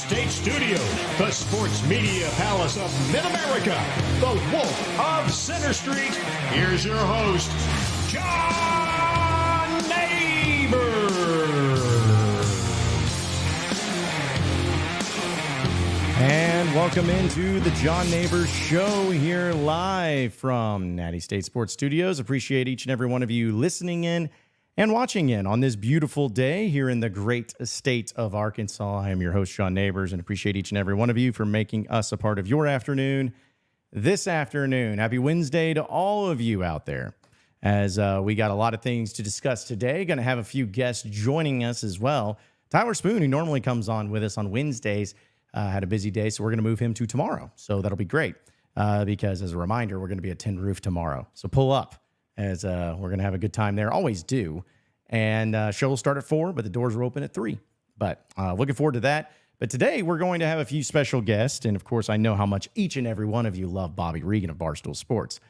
State Studio, the sports media palace of Mid-America, the Wolf of Center Street. Here's your host, John Nabors. And welcome into the John Nabors Show here live from Natty State Sports Studios. Appreciate each and every one of you listening in and watching in on this beautiful day here in the great state of Arkansas. I am your host, John Nabors, and appreciate each and every one of you for making us a part of your afternoon this afternoon. Happy Wednesday to all of you out there, as we got a lot of things to discuss today. Going to have a few guests joining us as well. Tyler Spoon, who normally comes on with us on Wednesdays, had a busy day, so we're going to move him to tomorrow. So that'll be great because, as a reminder, we're going to be at Tin Roof tomorrow. So pull up, as we're going to have a good time there. Always do. And show will start at 4, but the doors are open at 3. But looking forward to that. But today we're going to have a few special guests. And, of course, I know how much each and every one of you love Bobby Reagan of Barstool Sports.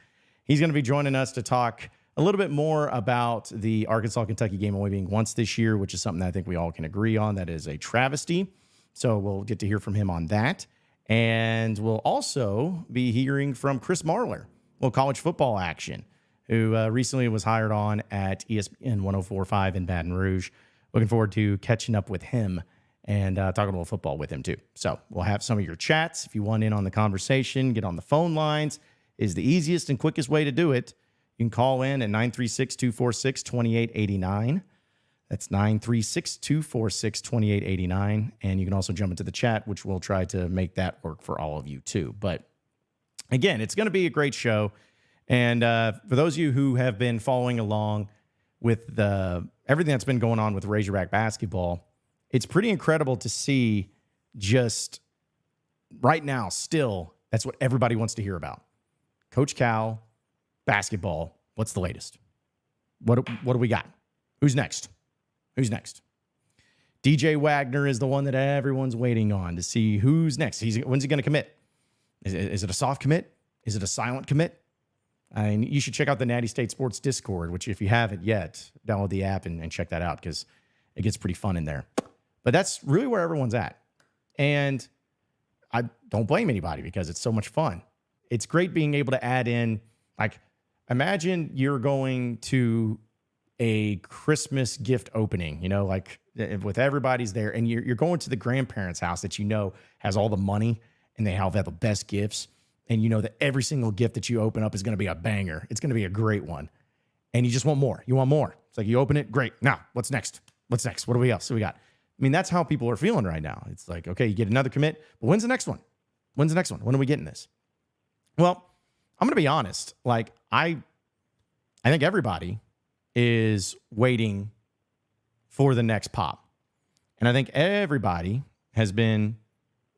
He's going to be joining us to talk a little bit more about the Arkansas-Kentucky game only being once this year, which is something that I think we all can agree on. That is a travesty. So we'll get to hear from him on that. And we'll also be hearing from Chris Marler, college football action, who recently was hired on at ESPN 104.5 in Baton Rouge. Looking forward to catching up with him and talking a little football with him, too. So we'll have some of your chats. If you want in on the conversation, get on the phone lines is the easiest and quickest way to do it. You can call in at 936-246-2889. That's 936-246-2889. And you can also jump into the chat, which we'll try to make that work for all of you, too. But, again, it's going to be a great show. And for those of you who have been following along with everything that's been going on with Razorback basketball, it's pretty incredible to see just right now still that's what everybody wants to hear about. Coach Cal, basketball, what's the latest? What do we got? Who's next? Who's next? DJ Wagner is the one that everyone's waiting on to see who's next. When's he going to commit? Is it a soft commit? Is it a silent commit? I mean, you should check out the Natty State Sports Discord, which if you haven't yet, download the app and check that out because it gets pretty fun in there. But that's really where everyone's at. And I don't blame anybody because it's so much fun. It's great being able to add in, like, imagine you're going to a Christmas gift opening, like with everybody's there, and you're going to the grandparents' house that has all the money and they have the best gifts. And you know that every single gift that you open up is going to be a banger. It's going to be a great one. And you just want more. You want more. It's like you open it, great. Now, what's next? What's next? What do we else? So we got? I mean, that's how people are feeling right now. It's like, okay, you get another commit, but when's the next one? When's the next one? When are we getting this? Well, I'm going to be honest. Like, I think everybody is waiting for the next pop. And I think everybody has been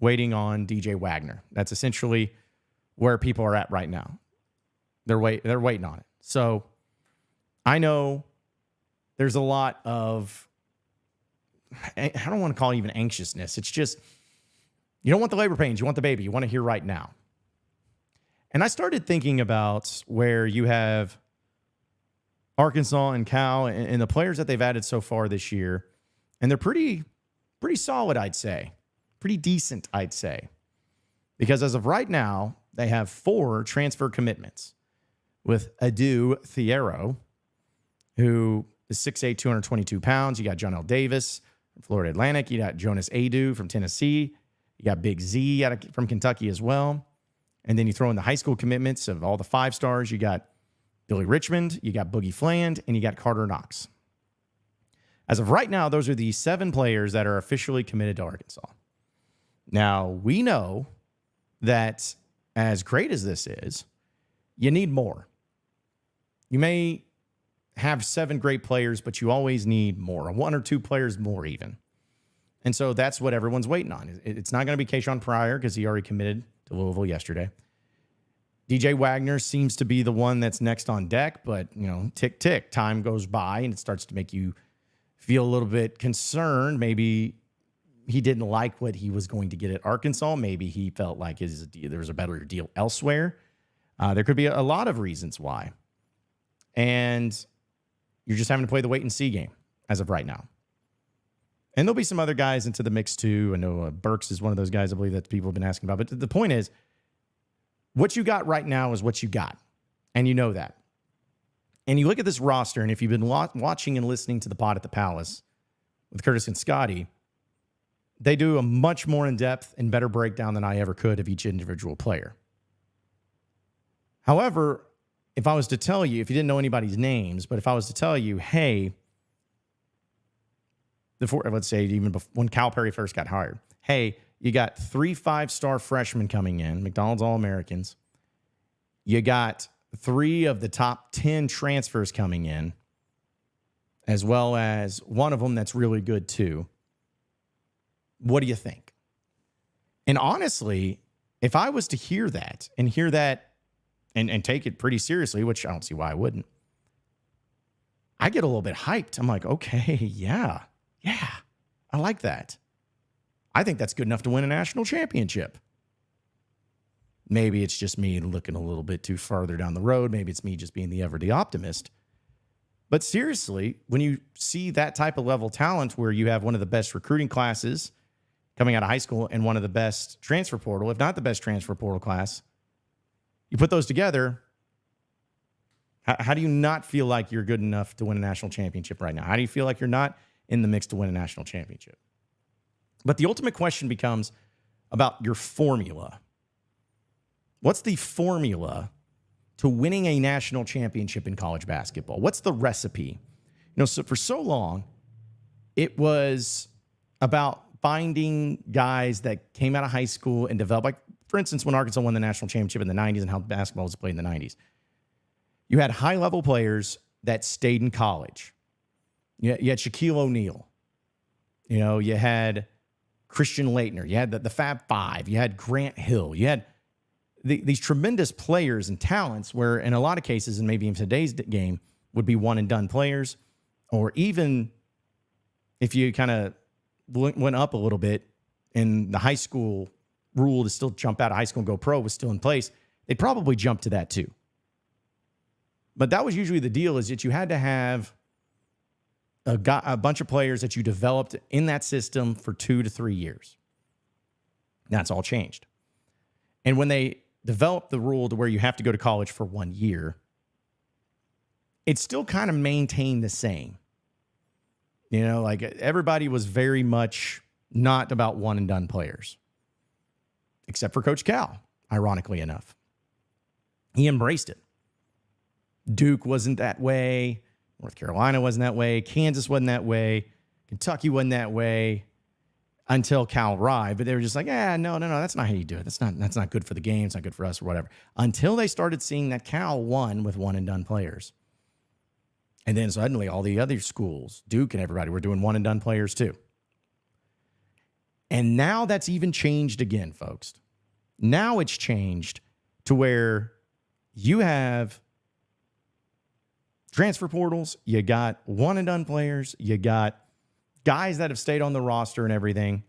waiting on DJ Wagner. That's essentially where people are at right now. They're waiting on it. So I know there's a lot of, I don't want to call it even anxiousness. It's just, you don't want the labor pains. You want the baby. You want to hear right now. And I started thinking about where you have Arkansas and Cal and the players that they've added so far this year. And they're pretty solid, I'd say. Pretty decent, I'd say. Because as of right now, they have 4 transfer commitments with Adu Thiero, who is 6'8", 222 pounds. You got John L. Davis from Florida Atlantic. You got Jonas Adu from Tennessee. You got Big Z from Kentucky as well. And then you throw in the high school commitments of all the 5 stars. You got Billy Richmond, you got Boogie Fland, and you got Carter Knox. As of right now, those are the 7 players that are officially committed to Arkansas. Now, we know that as great as this is, you need more. You may have 7 great players, but you always need more, 1 or 2 players more even. And so that's what everyone's waiting on. It's not going to be Keyshawn Pryor because he already committed to Louisville yesterday. DJ Wagner seems to be the one that's next on deck, but, tick, tick, time goes by and it starts to make you feel a little bit concerned. Maybe he didn't like what he was going to get at Arkansas. Maybe he felt like there was a better deal elsewhere. There could be a lot of reasons why. And you're just having to play the wait and see game as of right now. And there'll be some other guys into the mix too. I know Burks is one of those guys I believe that people have been asking about. But the point is, what you got right now is what you got. And you know that. And you look at this roster, and if you've been watching and listening to the pod at the Palace with Curtis and Scotty, they do a much more in-depth and better breakdown than I ever could of each individual player. However, if I was to tell you, if you didn't know anybody's names, but if I was to tell you, hey, let's say even before, when Calipari first got hired, hey, you got 3 5-star freshmen coming in, McDonald's All-Americans. You got 3 of the top 10 transfers coming in, as well as one of them that's really good too. What do you think? And honestly, if I was to hear that and take it pretty seriously, which I don't see why I wouldn't, I get a little bit hyped. I'm like, okay, yeah, I like that. I think that's good enough to win a national championship. Maybe it's just me looking a little bit too farther down the road. Maybe it's me just being the everyday optimist. But seriously, when you see that type of level talent where you have one of the best recruiting classes coming out of high school and one of the best transfer portal, if not the best transfer portal class, you put those together, how do you not feel like you're good enough to win a national championship right now? How do you feel like you're not in the mix to win a national championship? But the ultimate question becomes about your formula. What's the formula to winning a national championship in college basketball? What's the recipe? So for so long, it was about finding guys that came out of high school and developed, like, for instance, when Arkansas won the national championship in the 90s and how basketball was played in the 90s. You had high-level players that stayed in college. You had Shaquille O'Neal. You had Christian Laettner. You had the Fab Five. You had Grant Hill. You had these tremendous players and talents where, in a lot of cases, and maybe in today's game, would be one-and-done players. Or even if you kind of went up a little bit and the high school rule to still jump out of high school and go pro was still in place, they'd probably jump to that too. But that was usually the deal, is that you had to have a bunch of players that you developed in that system for 2 to 3 years. That's all changed. And when they developed the rule to where you have to go to college for 1 year, it still kind of maintained the same. Like everybody was very much not about one-and-done players. Except for Coach Cal, ironically enough. He embraced it. Duke wasn't that way. North Carolina wasn't that way. Kansas wasn't that way. Kentucky wasn't that way until Cal arrived. But they were just like, no, that's not how you do it. That's not good for the game. It's not good for us or whatever. Until they started seeing that Cal won with one-and-done players. And then suddenly all the other schools, Duke and everybody, were doing one-and-done players too. And now that's even changed again, folks. Now it's changed to where you have transfer portals, you got one-and-done players, you got guys that have stayed on the roster and everything.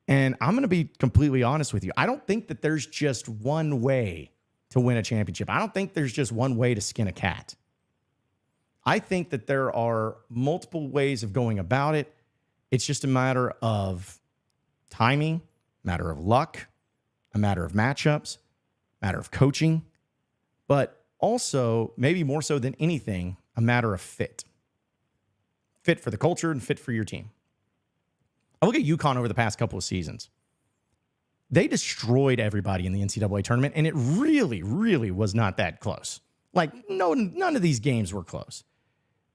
And I'm going to be completely honest with you. I don't think that there's just one way to win a championship. I don't think there's just one way to skin a cat. I think that there are multiple ways of going about it. It's just a matter of timing, matter of luck, a matter of matchups, matter of coaching, but also, maybe more so than anything, a matter of fit. Fit for the culture and fit for your team. I look at UConn over the past couple of seasons. They destroyed everybody in the NCAA tournament, and it really, really was not that close. Like, none of these games were close.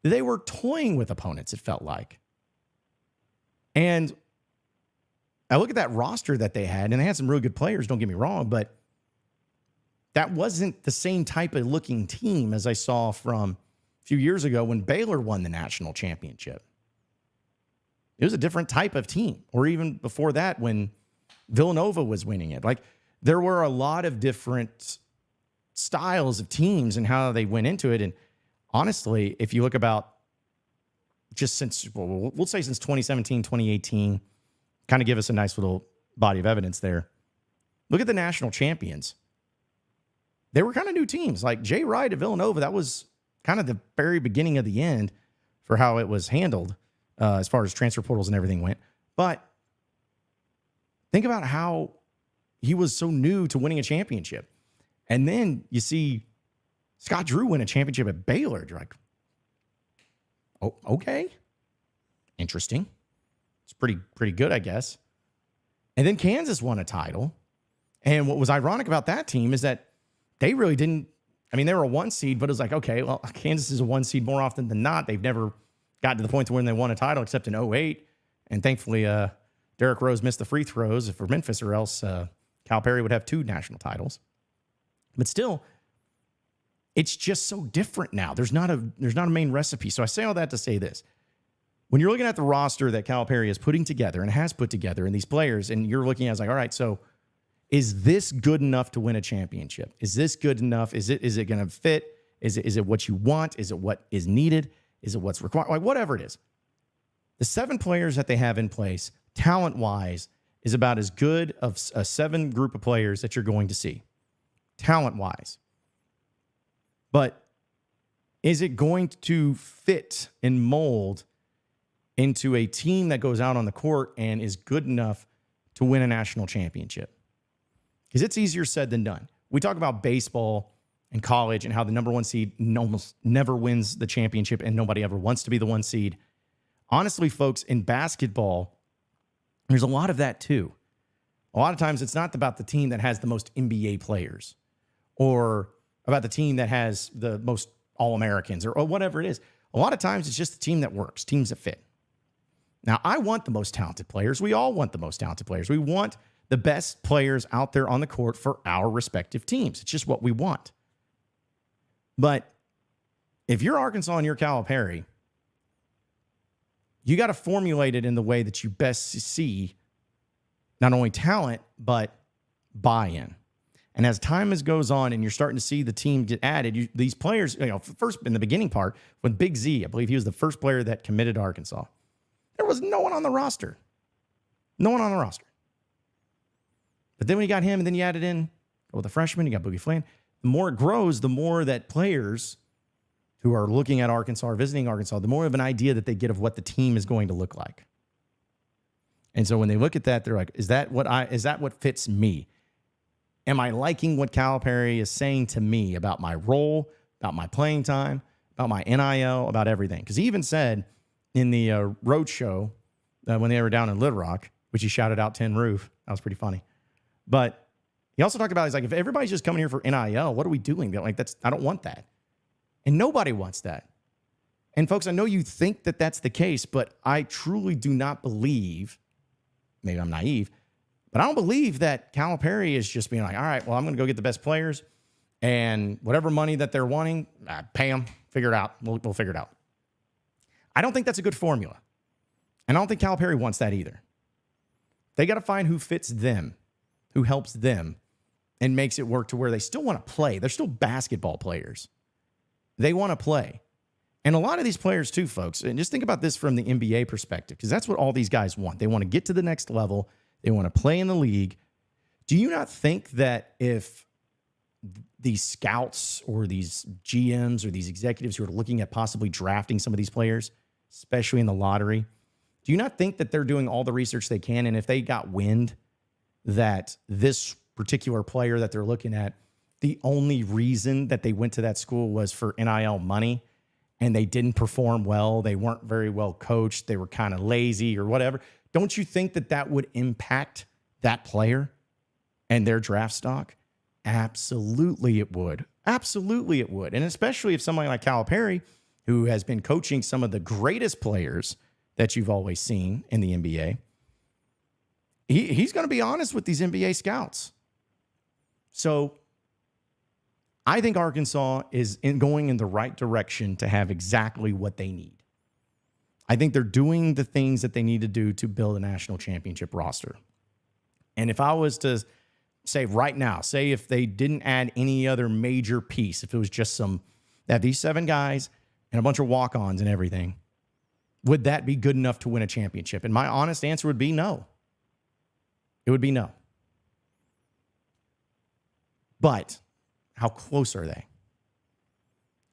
They were toying with opponents, it felt like. And I look at that roster that they had, and they had some really good players, don't get me wrong, but that wasn't the same type of looking team as I saw from a few years ago when Baylor won the national championship. It was a different type of team, or even before that when Villanova was winning it. Like, there were a lot of different styles of teams and how they went into it. And honestly, if you look about just since, we'll say since 2017, 2018, kind of give us a nice little body of evidence there. Look at the national champions. They were kind of new teams. Like Jay Wright at Villanova, that was kind of the very beginning of the end for how it was handled. as far as transfer portals and everything went. But think about how he was so new to winning a championship. And then you see Scott Drew win a championship at Baylor. You're like, oh, okay. Interesting. It's pretty good, I guess. And then Kansas won a title. And what was ironic about that team is that they really didn't, I mean, they were a 1 seed, but it was like, okay, well, Kansas is a 1 seed more often than not. They've never gotten to the point to when they won a title except in 2008. And thankfully, Derrick Rose missed the free throws for Memphis, or else Calipari would have 2 national titles. But still, it's just so different now. There's not a main recipe. So I say all that to say this. When you're looking at the roster that Calipari is putting together and has put together and these players, and you're looking at it, it's like, all right, so is this good enough to win a championship? Is this good enough? Is it going to fit? Is it what you want? Is it what is needed? Is it what's required? Like, whatever it is. The 7 players that they have in place, talent-wise, is about as good of a 7 group of players that you're going to see, talent-wise. But is it going to fit and mold into a team that goes out on the court and is good enough to win a national championship? Because it's easier said than done. We talk about baseball and college and how the number 1 seed almost never wins the championship and nobody ever wants to be the 1 seed. Honestly, folks, in basketball, there's a lot of that too. A lot of times it's not about the team that has the most NBA players or about the team that has the most All-Americans or whatever it is. A lot of times it's just the team that works, teams that fit. Now, I want the most talented players. We all want the most talented players. We want the best players out there on the court for our respective teams. It's just what we want. But if you're Arkansas and you're Calipari, you got to formulate it in the way that you best see not only talent, but buy-in. And as time goes on and you're starting to see the team get added, these players, first in the beginning part, when Big Z, I believe he was the first player that committed to Arkansas, there was no one on the roster. No one on the roster. But then when you got him and then you added in the freshman, you got Boogie Flan, the more it grows, the more that players who are looking at Arkansas or visiting Arkansas, the more of an idea that they get of what the team is going to look like. And so when they look at that, they're like, is that what fits me? Am I liking what Calipari is saying to me about my role, about my playing time, about my NIL, about everything? Because he even said in the road show when they were down in Little Rock, which he shouted out 10 Roof. That was pretty funny. But he also talked about, he's like, if everybody's just coming here for NIL, what are we doing? They're like, I don't want that. And nobody wants that. And folks, I know you think that that's the case, but I truly do not believe, maybe I'm naive, but I don't believe that Calipari is just being like, all right, well, I'm going to go get the best players and whatever money that they're wanting, pay them, figure it out. We'll figure it out. I don't think that's a good formula. And I don't think Calipari wants that either. They got to find who fits them, who helps them, and makes it work to where they still want to play. They're still basketball players. They want to play. And a lot of these players too, folks, and just think about this from the NBA perspective, because that's what all these guys want. They want to get to the next level. They want to play in the league. Do you not think that if these scouts or these GMs or these executives who are looking at possibly drafting some of these players, especially in the lottery, do you not think that they're doing all the research they can? And if they got wind that this particular player that they're looking at, the only reason that they went to that school was for NIL money and they didn't perform well, they weren't very well coached, they were kind of lazy or whatever, don't you think that that would impact that player and their draft stock? Absolutely it would. Absolutely it would. And especially if somebody like Calipari, who has been coaching some of the greatest players that you've always seen in the NBA, he's going to be honest with these NBA scouts. So I think Arkansas is going in the right direction to have exactly what they need. I think they're doing the things that they need to do to build a national championship roster. And if I was to say right now, say if they didn't add any other major piece, if it was just these 7 guys and a bunch of walk-ons and everything, would that be good enough to win a championship? And my honest answer would be no. It would be no. But how close are they?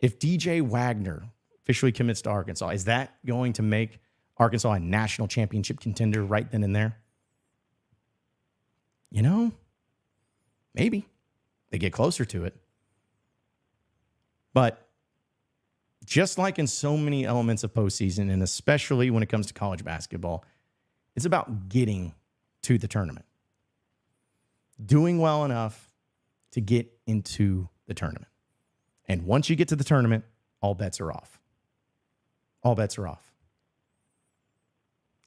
If DJ Wagner officially commits to Arkansas, is that going to make Arkansas a national championship contender right then and there? Maybe they get closer to it. But just like in so many elements of postseason, and especially when it comes to college basketball, it's about getting to the tournament. Doing well enough to get into the tournament. And once you get to the tournament, all bets are off. All bets are off.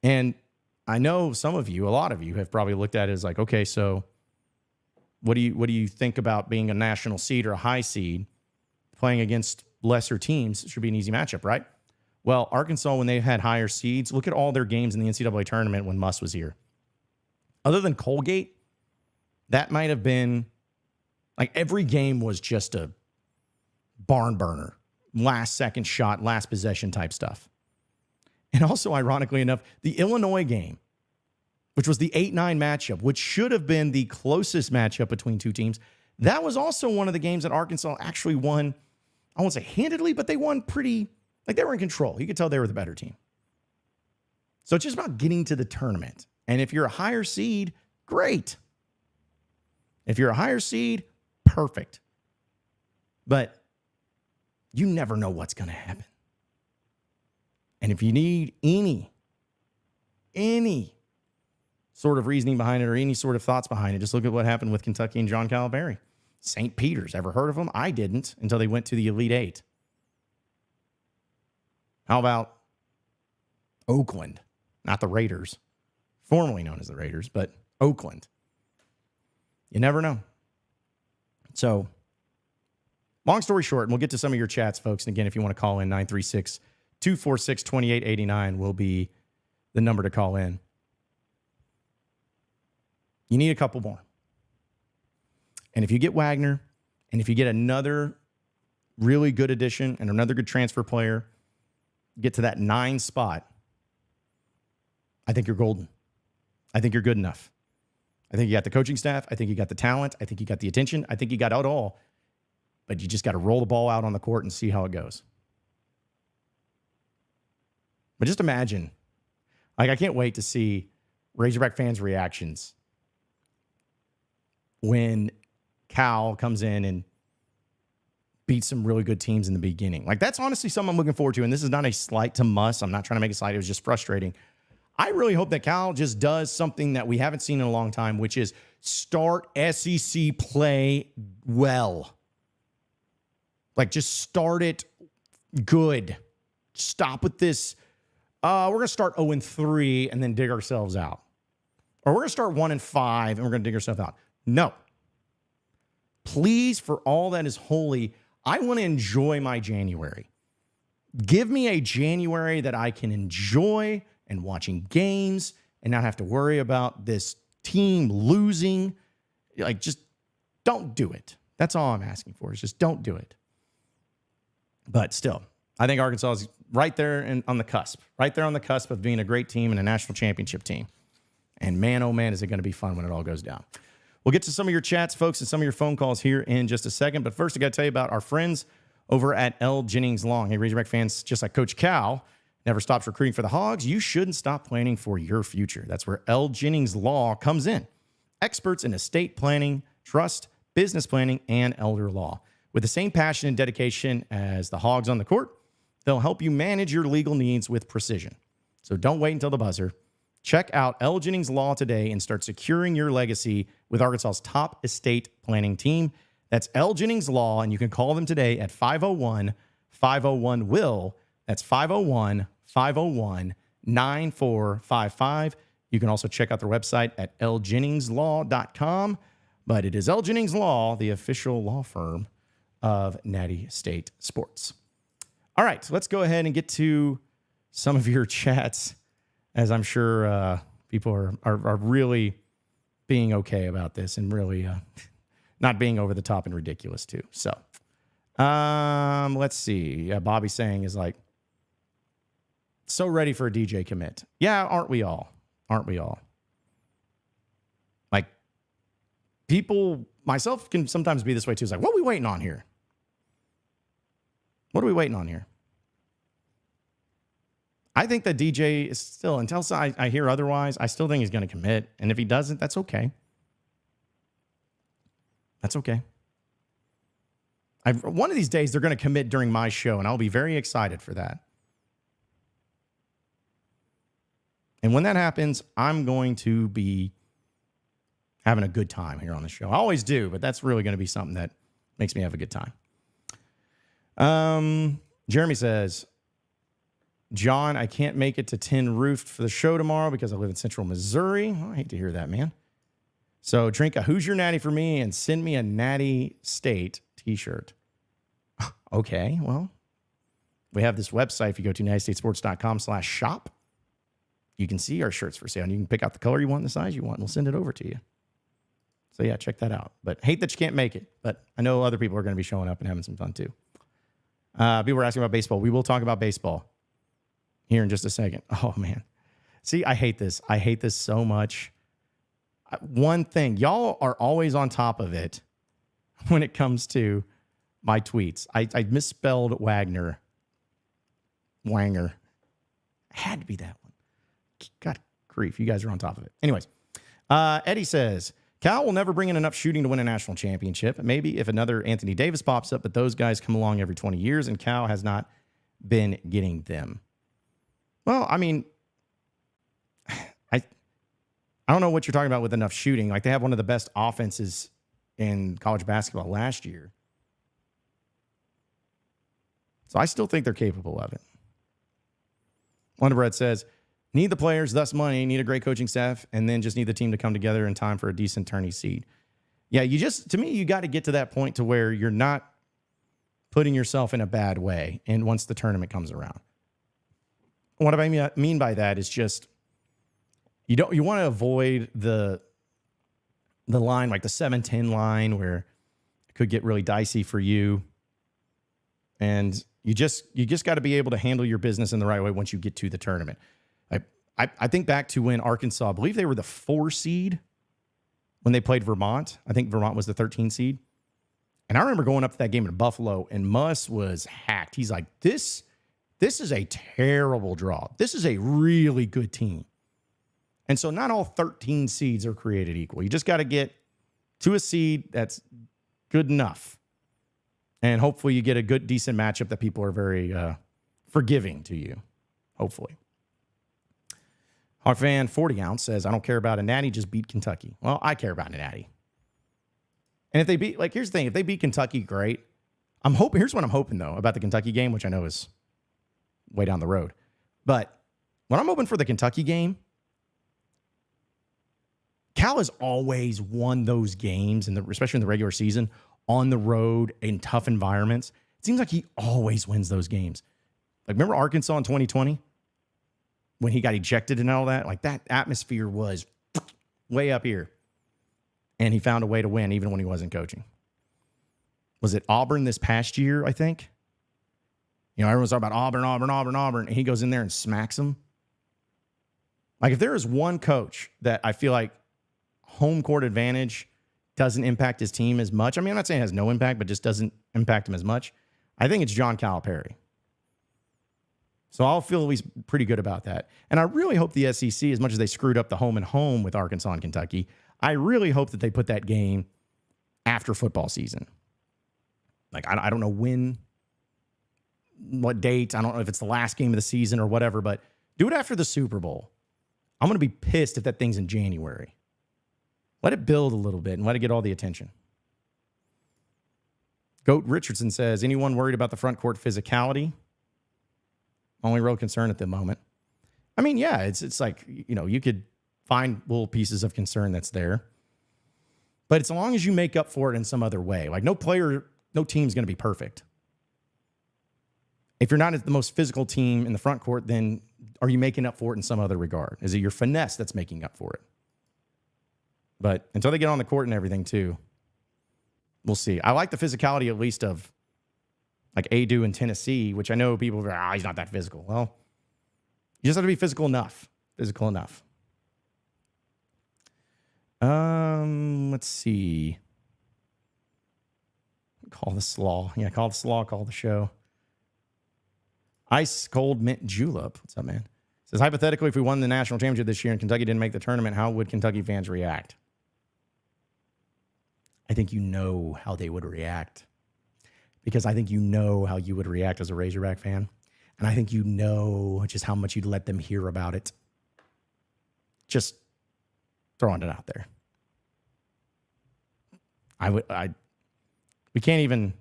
And I know some of you, a lot of you, have probably looked at it as like, okay, so what do you think about being a national seed or a high seed playing against lesser teams? It should be an easy matchup, right? Well, Arkansas, when they had higher seeds, look at all their games in the NCAA tournament when Muss was here. Other than Colgate, that might have been like every game was just a barn burner, last second shot, last possession type stuff. And also, ironically enough, the Illinois game, which was the 8-9 matchup, which should have been the closest matchup between two teams, that was also one of the games that Arkansas actually won. I won't say handedly, but they won pretty, like they were in control. You could tell they were the better team. So it's just about getting to the tournament. And if you're a higher seed, great. If you're a higher seed, perfect. But you never know what's going to happen. And if you need any sort of reasoning behind it or any sort of thoughts behind it, just look at what happened with Kentucky and John Calipari. St. Peter's, ever heard of them? I didn't until they went to the Elite Eight. How about Oakland? Not the Raiders, formerly known as the Raiders, but Oakland. You never know. So, long story short, and we'll get to some of your chats, folks. And again, if you want to call in, 936-246-2889 will be the number to call in. You need a couple more. And if you get Wagner, and if you get another really good addition and another good transfer player, get to that 9 spot, I think you're golden. I think you're good enough. I think you got the coaching staff. I think you got the talent. I think you got the attention. I think you got it all. But you just got to roll the ball out on the court and see how it goes. But just imagine, like, I can't wait to see Razorback fans' reactions when Cal comes in and beats some really good teams in the beginning. Like, that's honestly something I'm looking forward to. And this is not a slight to Muss. I'm not trying to make a slight. It was just frustrating. I really hope that Cal just does something that we haven't seen in a long time, which is start SEC play well. Like, just start it good. Stop with this. We're going to start 0-3 and then dig ourselves out. Or we're going to start 1-5 and we're going to dig ourselves out. No. Please, for all that is holy, I want to enjoy my January. Give me a January that I can enjoy and watching games and not have to worry about this team losing. Like, just don't do it. That's all I'm asking for, is just don't do it. But still, I think Arkansas is right there on the cusp, of being a great team and a national championship team. And man, oh man, is it going to be fun when it all goes down. We'll get to some of your chats, folks, and some of your phone calls here in just a second. But first, I got to tell you about our friends over at L Jennings Law. Hey, Razorback fans, just like Coach Cal never stops recruiting for the Hogs, you shouldn't stop planning for your future. That's where L Jennings Law comes in. Experts in estate planning, trust, business planning, and elder law. With the same passion and dedication as the Hogs on the court, they'll help you manage your legal needs with precision. So don't wait until the buzzer. Check out L Jennings Law today and start securing your legacy with Arkansas's top estate planning team. That's L Jennings Law, and you can call them today at 501-501-WILL. That's 501-501-9455. You can also check out their website at ljenningslaw.com. But it is L Jennings Law, the official law firm of Natty State Sports. All right, so let's go ahead and get to some of your chats, as I'm sure people are really being okay about this and really not being over the top and ridiculous too. So let's see. Yeah, Bobby saying is like, so ready for a DJ commit. Yeah, aren't we all? Aren't we all? Like, people, myself, can sometimes be this way too. It's like, what are we waiting on here? What are we waiting on here? I think that DJ is still, until I hear otherwise, I still think he's going to commit. And if he doesn't, that's okay. That's okay. One of these days, they're going to commit during my show, and I'll be very excited for that. And when that happens, I'm going to be having a good time here on the show. I always do, but that's really going to be something that makes me have a good time. Jeremy says, John, I can't make it to Tin Roofed for the show tomorrow because I live in Central Missouri. Oh, I hate to hear that, man. So drink a Who's Your Natty for me and send me a Natty State t-shirt. Okay, well, we have this website. If you go to nattystatesports.com/shop, you can see our shirts for sale. And you can pick out the color you want and the size you want. And we'll send it over to you. So, yeah, check that out. But hate that you can't make it. But I know other people are going to be showing up and having some fun, too. People were asking about baseball. We will talk about baseball here in just a second. Oh, man. See, I hate this. I hate this so much. One thing, y'all are always on top of it when it comes to my tweets. I misspelled Wanger. Had to be that one. God grief, you guys are on top of it. Anyways, Eddie says, Cal will never bring in enough shooting to win a national championship. Maybe if another Anthony Davis pops up, but those guys come along every 20 years, and Cal has not been getting them. Well, I mean, I don't know what you're talking about with enough shooting. Like, they have one of the best offenses in college basketball last year. So I still think they're capable of it. Wonderbread says, need the players, thus money, need a great coaching staff, and then just need the team to come together in time for a decent tourney seed. Yeah, to me, you got to get to that point to where you're not putting yourself in a bad way. And once the tournament comes around, what I mean by that is just, you want to avoid the line, like the 7-10 line, where it could get really dicey for you. And you just got to be able to handle your business in the right way once you get to the tournament. I think back to when Arkansas, I believe they were the 4 seed when they played Vermont. I think Vermont was the 13 seed. And I remember going up to that game in Buffalo, and Muss was hacked. He's like, this is a terrible draw. This is a really good team. And so not all 13 seeds are created equal. You just got to get to a seed that's good enough. And hopefully you get a good, decent matchup that people are very forgiving to you. Hopefully. Our fan 40 ounce says, I don't care about a Natty, just beat Kentucky. Well, I care about a Natty. And if they beat, here's the thing, if they beat Kentucky, great. Here's what I'm hoping, though, about the Kentucky game, which I know is way down the road. But when I'm hoping for the Kentucky game, Cal has always won those games, especially in the regular season, on the road in tough environments. It seems like he always wins those games. Like, remember Arkansas in 2020? When he got ejected and all that? Like, that atmosphere was way up here. And he found a way to win even when he wasn't coaching. Was it Auburn this past year, I think? Everyone's talking about Auburn. And he goes in there and smacks them. Like, if there is one coach that I feel like home court advantage doesn't impact his team as much. I mean, I'm not saying it has no impact, but just doesn't impact him as much. I think it's John Calipari. So I'll feel at least pretty good about that. And I really hope the SEC, as much as they screwed up the home and home with Arkansas and Kentucky, I really hope that they put that game after football season. Like, I don't know what date. I don't know if it's the last game of the season or whatever, but do it after the Super Bowl. I'm going to be pissed if that thing's in January. Let it build a little bit and let it get all the attention. Goat Richardson says, anyone worried about the front court physicality? Only real concern at the moment. I mean, yeah, it's like, you could find little pieces of concern that's there. But it's as long as you make up for it in some other way. Like, no team's going to be perfect. If you're not the most physical team in the front court, then are you making up for it in some other regard? Is it your finesse that's making up for it? But until they get on the court and everything, too, we'll see. I like the physicality, at least, of like Adu in Tennessee, which I know people are, he's not that physical. Well, you just have to be physical enough. Let's see. Call the slaw. Yeah, call the slaw, call the show. Ice Cold Mint Julep. What's up, man? Says, hypothetically, if we won the national championship this year and Kentucky didn't make the tournament, how would Kentucky fans react? I think you know how they would react. Because I think you know how you would react as a Razorback fan. And I think you know just how much you'd let them hear about it. Just throwing it out there. We can't even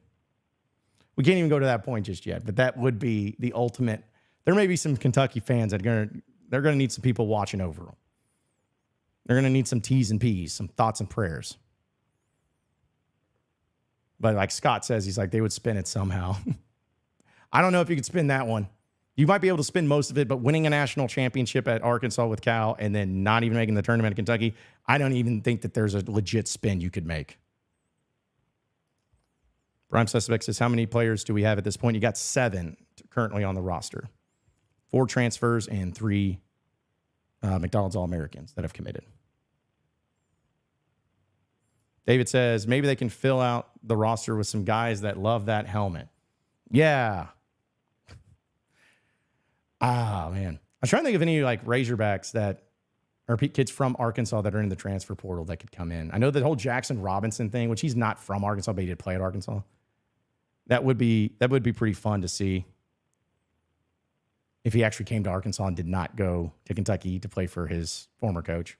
go to that point just yet, but that would be the ultimate. There may be some Kentucky fans that they're gonna need some people watching over them. They're gonna need some T's and P's, some thoughts and prayers. But like Scott says, he's like, they would spin it somehow. I don't know if you could spin that one. You might be able to spin most of it, but winning a national championship at Arkansas with Cal and then not even making the tournament at Kentucky, I don't even think that there's a legit spin you could make. Prime Suspect says, how many players do we have at this point? You got 7 currently on the roster. 4 transfers and 3 McDonald's All-Americans that have committed. David says, maybe they can fill out the roster with some guys that love that helmet. Yeah. Man. I'm trying to think of any like Razorbacks that are kids from Arkansas that are in the transfer portal that could come in. I know the whole Jackson Robinson thing, which he's not from Arkansas, but he did play at Arkansas. That would be pretty fun to see if he actually came to Arkansas and did not go to Kentucky to play for his former coach.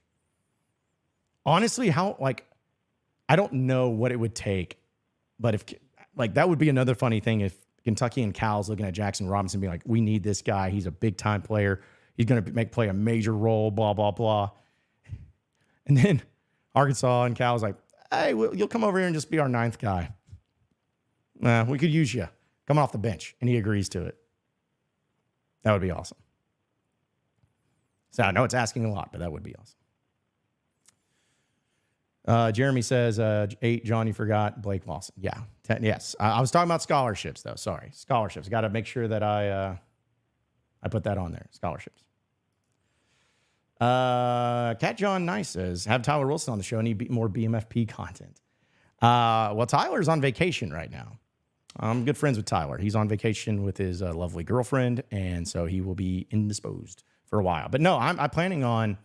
Honestly, I don't know what it would take, but if that would be another funny thing if Kentucky and Cal's looking at Jackson Robinson being like, we need this guy. He's a big time player. He's going to play a major role, blah, blah, blah. And then Arkansas and Cal's like, hey, you'll come over here and just be our 9th guy. We could use you coming off the bench. And he agrees to it. That would be awesome. So I know it's asking a lot, but that would be awesome. Jeremy says, 8, John, you forgot Blake Lawson. Yeah. 10, yes. I was talking about scholarships, though. Sorry. Scholarships. Got to make sure that I put that on there. Scholarships. Cat John Nice says, have Tyler Wilson on the show. Need more BMFP content. Well, Tyler's on vacation right now. I'm good friends with Tyler. He's on vacation with his lovely girlfriend, and so he will be indisposed for a while. But no, I'm planning on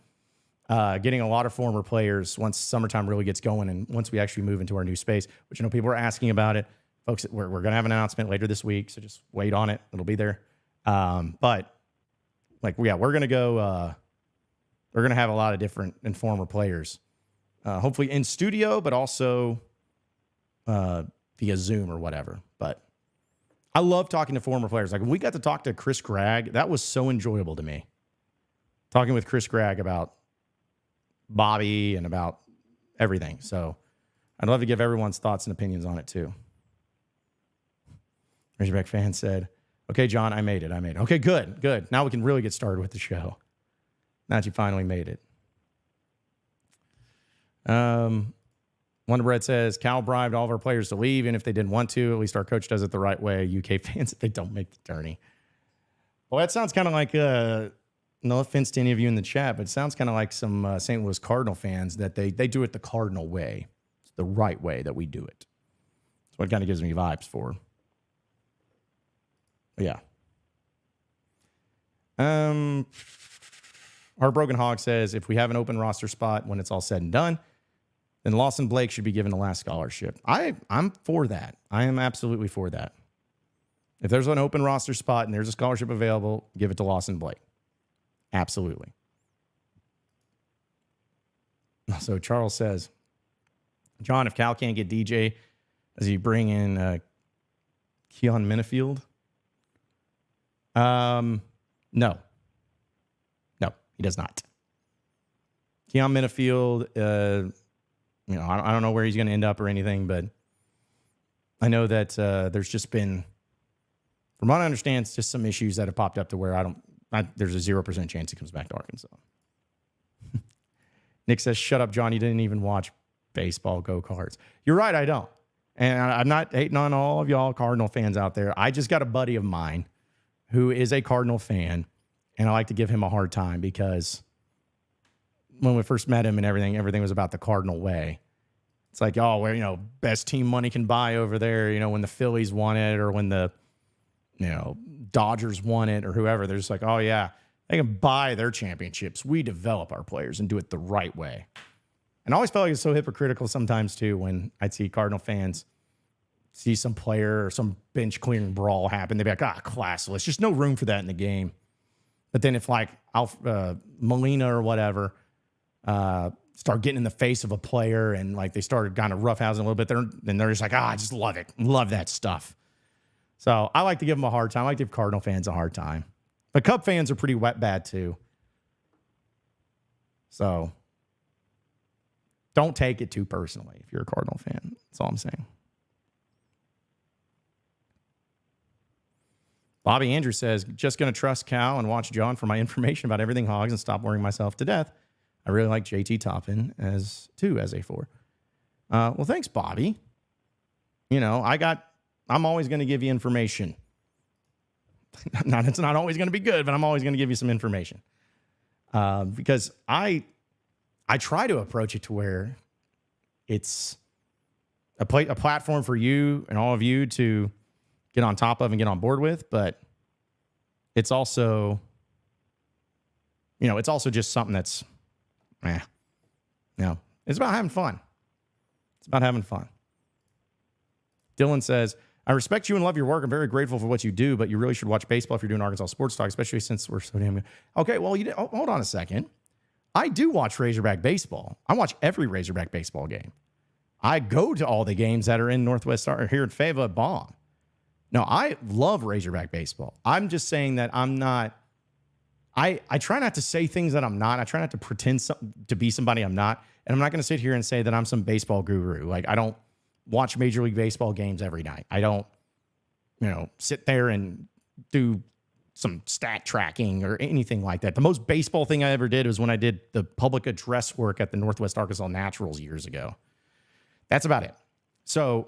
getting a lot of former players once summertime really gets going and once we actually move into our new space, which I know people are asking about it. Folks, we're going to have an announcement later this week, so just wait on it. It'll be there. But we're going to go, we're going to have a lot of different and former players, hopefully in studio, but also via Zoom or whatever. But I love talking to former players. Like when we got to talk to Chris Gregg, that was so enjoyable to me. Talking with Chris Gregg about Bobby and about everything. So I'd love to give everyone's thoughts and opinions on it too. Razorback fan said, okay, John, I made it. Okay, good. Now we can really get started with the show. Now that you finally made it. Wonder Bread says, Cal bribed all of our players to leave, and if they didn't want to, at least our coach does it the right way. UK fans, if they don't make the tourney. Well, that sounds kind of like, no offense to any of you in the chat, but it sounds kind of like some St. Louis Cardinal fans that they do it the Cardinal way. It's the right way that we do it. That's what kind of gives me vibes for. But yeah. Heartbroken Hog says, if we have an open roster spot when it's all said and done, then Lawson Blake should be given the last scholarship. I'm for that. I am absolutely for that. If there's an open roster spot and there's a scholarship available, give it to Lawson Blake. Absolutely. So Charles says, John, if Cal can't get DJ, does he bring in Keon Minifield? No, he does not. Keon Minifield, I don't know where he's going to end up or anything, but I know that there's just been, from what I understand, it's just some issues that have popped up to where there's a 0% chance he comes back to Arkansas. Nick says, shut up, John. You didn't even watch baseball go-karts. You're right, I don't. And I'm not hating on all of y'all Cardinal fans out there. I just got a buddy of mine who is a Cardinal fan, and I like to give him a hard time because when we first met him and everything was about the Cardinal way. It's like, oh, where, best team money can buy over there, when the Phillies won it or when the, Dodgers won it or whoever, they're just like, oh, yeah, they can buy their championships. We develop our players and do it the right way. And I always felt like it's so hypocritical sometimes, too, when I'd see Cardinal fans see some player or some bench clearing brawl happen. They'd be like, classless. Just no room for that in the game. But then if, like, Molina or whatever start getting in the face of a player and, like, they started kind of roughhousing a little bit, then they're just like, I just love it. Love that stuff. So I like to give them a hard time. I like to give Cardinal fans a hard time. But Cub fans are pretty bad, too. So don't take it too personally if you're a Cardinal fan. That's all I'm saying. Bobby Andrew says, just going to trust Cal and watch John for my information about everything Hogs and stop worrying myself to death. I really like JT Toppin as a 4. Well, thanks, Bobby. You know, I'm always going to give you information. It's not always going to be good, but I'm always going to give you some information. Because I try to approach it to where it's a platform for you and all of you to get on top of and get on board with, but it's also, it's also just something that's, it's about having fun. It's about having fun. Dylan says, I respect you and love your work. I'm very grateful for what you do, but you really should watch baseball if you're doing Arkansas sports talk, especially since we're so damn good. Okay, well, hold on a second. I do watch Razorback baseball. I watch every Razorback baseball game. I go to all the games that are in Northwest or here at Fava Bomb. No, I love Razorback baseball. I'm just saying that I'm not. I try not to say things that I'm not. I try not to pretend to be somebody I'm not. And I'm not going to sit here and say that I'm some baseball guru. Like, I don't watch Major League Baseball games every night. I don't, sit there and do some stat tracking or anything like that. The most baseball thing I ever did was when I did the public address work at the Northwest Arkansas Naturals years ago. That's about it. So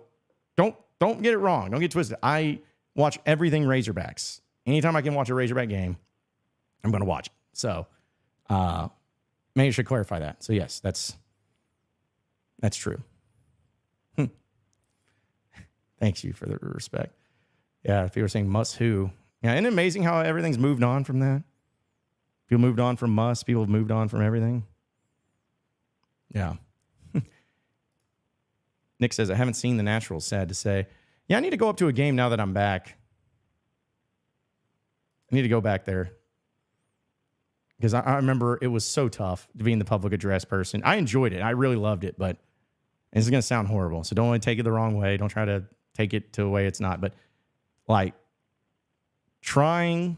don't get it wrong. Don't get twisted. I watch everything Razorbacks. Anytime I can watch a Razorback game, I'm going to watch it. So maybe I should clarify that. So yes, that's true. Thanks you for the respect. Yeah, people are saying must who. Yeah, isn't it amazing how everything's moved on from that? People moved on from must. People have moved on from everything. Yeah. Nick says, I haven't seen the Naturals, sad to say. Yeah, I need to go up to a game now that I'm back. I need to go back there. Because I remember it was so tough to be in the public address person. I enjoyed it. I really loved it, but this is going to sound horrible. So don't really take it the wrong way. Don't try to take it to a way it's not. But like trying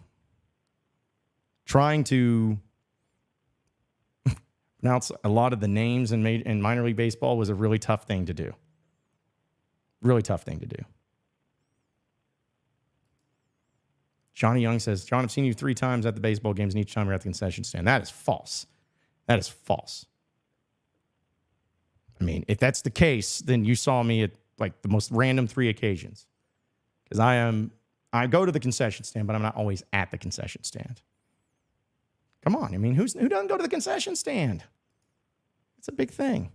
to pronounce a lot of the names in minor league baseball was a really tough thing to do. Really tough thing to do. Johnny Young says, John, I've seen you 3 times at the baseball games, and each time you're at the concession stand. That is false. That is false. I mean, if that's the case, then you saw me at like the most random 3 occasions. Because I go to the concession stand, but I'm not always at the concession stand. Come on. I mean, who doesn't go to the concession stand? It's a big thing.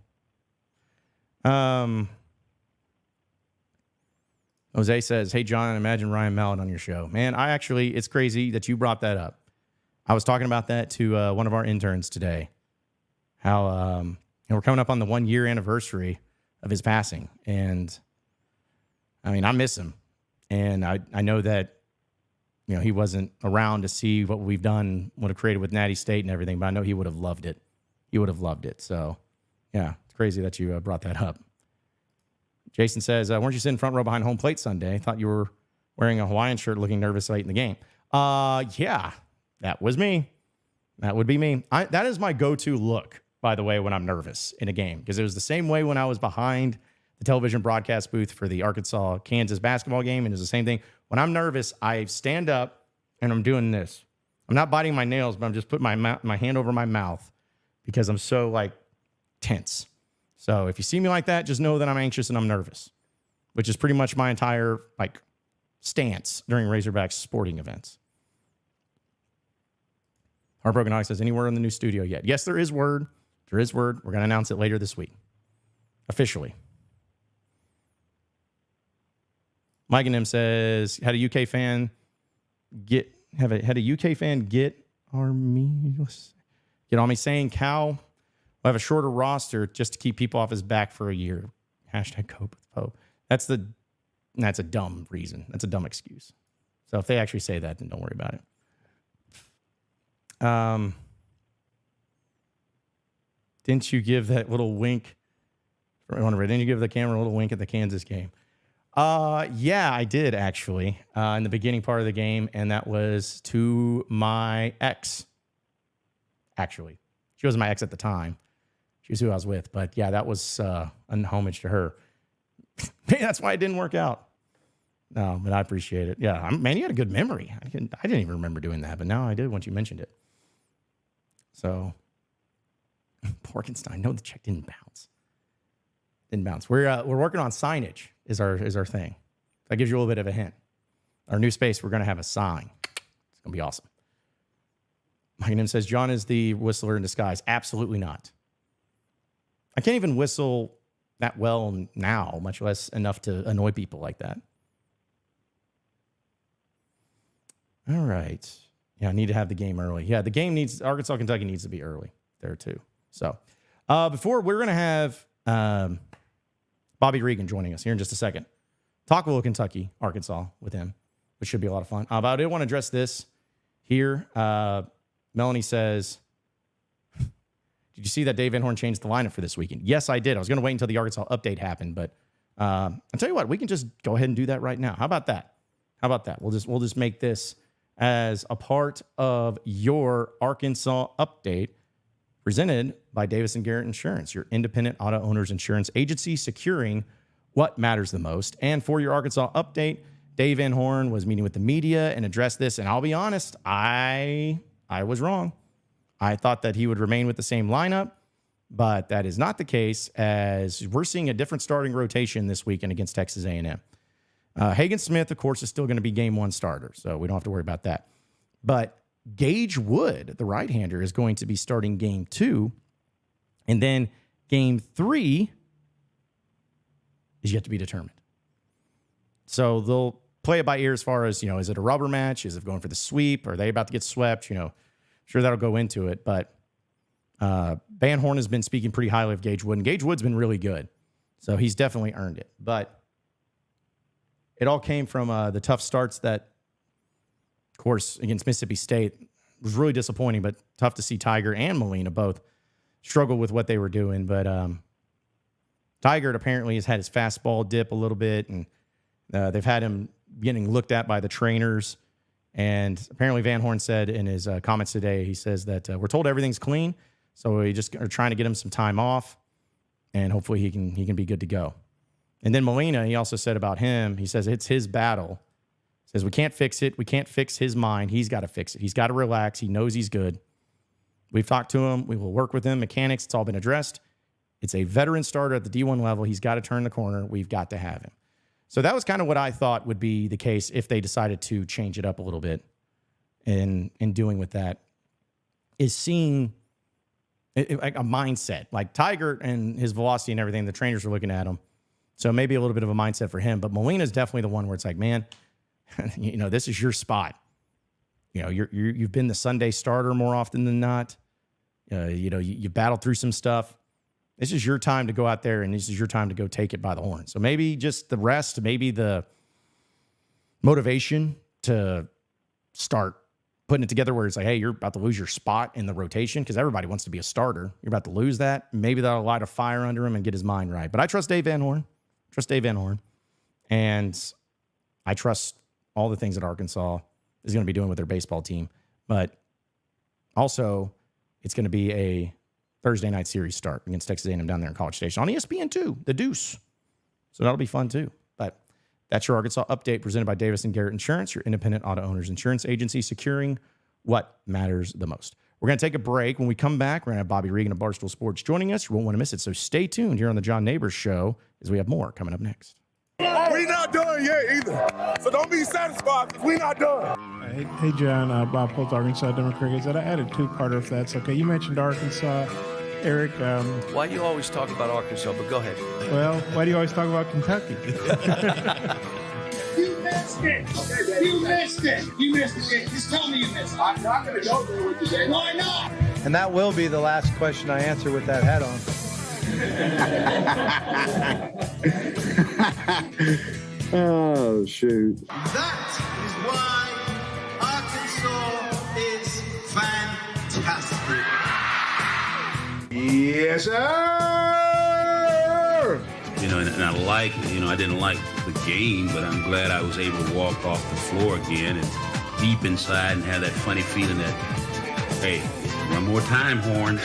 Jose says, hey, John, imagine Ryan Mallett on your show. Man, it's crazy that you brought that up. I was talking about that to one of our interns today. How we're coming up on the 1-year anniversary of his passing. And, I mean, I miss him. And I know that, he wasn't around to see what we've done, what it created with Natty State and everything, but I know he would have loved it. He would have loved it. So, yeah, it's crazy that you brought that up. Jason says, weren't you sitting front row behind home plate Sunday? I thought you were wearing a Hawaiian shirt looking nervous late in the game. Yeah, that was me. That would be me. That is my go-to look, by the way, when I'm nervous in a game, because it was the same way when I was behind the television broadcast booth for the Arkansas-Kansas basketball game, and it's the same thing. When I'm nervous, I stand up, and I'm doing this. I'm not biting my nails, but I'm just putting my hand over my mouth because I'm so, tense. So if you see me like that, just know that I'm anxious and I'm nervous, which is pretty much my entire, stance during Razorbacks sporting events. Heartbroken Hawk says, any word on the new studio yet? Yes, there is word. There is word. We're going to announce it later this week. Officially. Mike and him says, had a UK fan had a UK fan get on me saying Cal will have a shorter roster just to keep people off his back for a year. Hashtag cope with Pope. That's a dumb reason. That's a dumb excuse. So if they actually say that, then don't worry about it. Didn't you give that little wink? Didn't you give the camera a little wink at the Kansas game? Yeah, I did actually in the beginning part of the game, and that was to my ex. Actually, she was my ex at the time. She was who I was with, but yeah, that was an homage to her. Maybe that's why it didn't work out. No, but I appreciate it. Yeah, man, you had a good memory. I didn't even remember doing that, but now I did once you mentioned it. So, Porkenstein, no, the check didn't bounce. Didn't bounce. We're working on signage. Is our thing. That gives you a little bit of a hint. Our new space, we're going to have a sign. It's going to be awesome. My name says, John is the whistler in disguise. Absolutely not. I can't even whistle that well now, much less enough to annoy people like that. All right. Yeah, I need to have the game early. Yeah, the game Arkansas, Kentucky needs to be early there too. So before we're going to have Bobby Reagan joining us here in just a second. Talk a little Kentucky, Arkansas with him, which should be a lot of fun. But I did want to address this here. Melanie says, did you see that Dave Van Horn changed the lineup for this weekend? Yes, I did. I was going to wait until the Arkansas update happened, but I'll tell you what, we can just go ahead and do that right now. How about that? We'll just make this as a part of your Arkansas update presented by Davis & Garrett Insurance, your independent auto owners insurance agency, securing what matters the most. And for your Arkansas update, Dave Van Horn was meeting with the media and addressed this. And I'll be honest, I was wrong. I thought that he would remain with the same lineup, but that is not the case, as we're seeing a different starting rotation this weekend against Texas A&M. Hagen Smith, of course, is still going to be game one starter, so we don't have to worry about that. But Gage Wood, the right-hander, is going to be starting game 2. And then game 3 is yet to be determined. So they'll play it by ear as far as, is it a rubber match? Is it going for the sweep? Are they about to get swept? Sure, that'll go into it. But Van Horn has been speaking pretty highly of Gage Wood, and Gage Wood's been really good. So he's definitely earned it. But it all came from the tough starts that, of course, against Mississippi State was really disappointing, but tough to see Tiger and Molina both struggle with what they were doing. But Tiger apparently has had his fastball dip a little bit, and they've had him getting looked at by the trainers. And apparently Van Horn said in his comments today, he says that we're told everything's clean, so we just are trying to get him some time off, and hopefully he can be good to go. And then Molina, he also said about him, he says it's his battle. He says we can't fix it. We can't fix his mind. He's got to fix it. He's got to relax. He knows he's good. We've talked to him. We will work with him. Mechanics, it's all been addressed. It's a veteran starter at the D1 level. He's got to turn the corner. We've got to have him. So that was kind of what I thought would be the case if they decided to change it up a little bit. In doing with that is seeing a mindset. Like Tiger and his velocity and everything, the trainers are looking at him. So maybe a little bit of a mindset for him. But Molina's definitely the one where it's like, man, this is your spot. You've been the Sunday starter more often than not. You battled through some stuff. This is your time to go out there, and this is your time to go take it by the horn. So maybe just the rest, maybe the motivation to start putting it together where it's like, hey, you're about to lose your spot in the rotation because everybody wants to be a starter. You're about to lose that. Maybe that'll light a fire under him and get his mind right. But I trust Dave Van Horn. And I trust all the things that Arkansas is going to be doing with their baseball team. But also, it's going to be a Thursday night series start against Texas A&M down there in College Station on ESPN2, the Deuce. So that'll be fun too. But that's your Arkansas update presented by Davis & Garrett Insurance, your independent auto owners insurance agency, securing what matters the most. We're going to take a break. When we come back, we're going to have Bobby Reagan of Barstool Sports joining us. You won't want to miss it. So stay tuned here on the John Nabors Show as we have more coming up next. We not done yet either. So don't be satisfied because we not done. Hey John, Bob Holt, Arkansas Democrats. I added a two-parter if that's okay. You mentioned Arkansas. Eric. Why do you always talk about Arkansas? But go ahead. Well, why do you always talk about Kentucky? missed it. Okay, you missed it. You missed it. Just tell me you missed it. I'm not going to go there with you, Dave. Why not? And that will be the last question I answer with that hat on. Oh, shoot. That is why Arkansas is fantastic. Yes, sir. You know, and I didn't like the game, but I'm glad I was able to walk off the floor again and deep inside and have that funny feeling that, hey, one more time, Horns.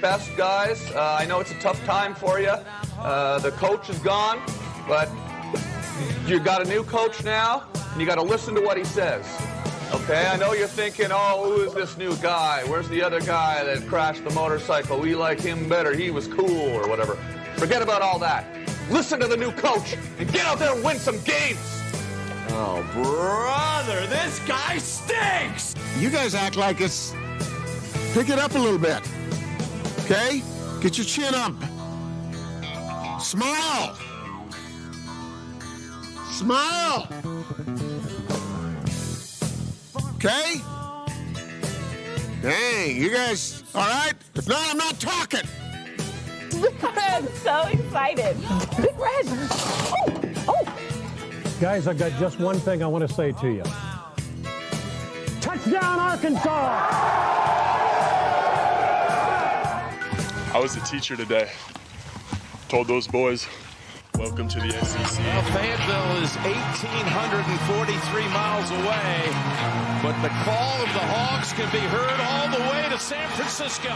Best guys, I know it's a tough time for you. The coach is gone, but you got a new coach now, and you got to listen to what he says. Okay, I know you're thinking, oh, who is this new guy? Where's the other guy that crashed the motorcycle? We like him better. He was cool or whatever. Forget about all that. Listen to the new coach and get out there and win some games. Oh, brother, this guy stinks. You guys act like it's... Pick it up a little bit. Okay? Get your chin up. Smile. Smile. Okay? Dang, you guys, all right? If not, I'm not talking. Big Red, so excited. Big Red. Oh. Guys, I've got just one thing I want to say to you. Touchdown, Arkansas! I was a teacher today. Told those boys, welcome to the SEC. Well, Fayetteville is 1,843 miles away, but the call of the Hogs can be heard all the way to San Francisco.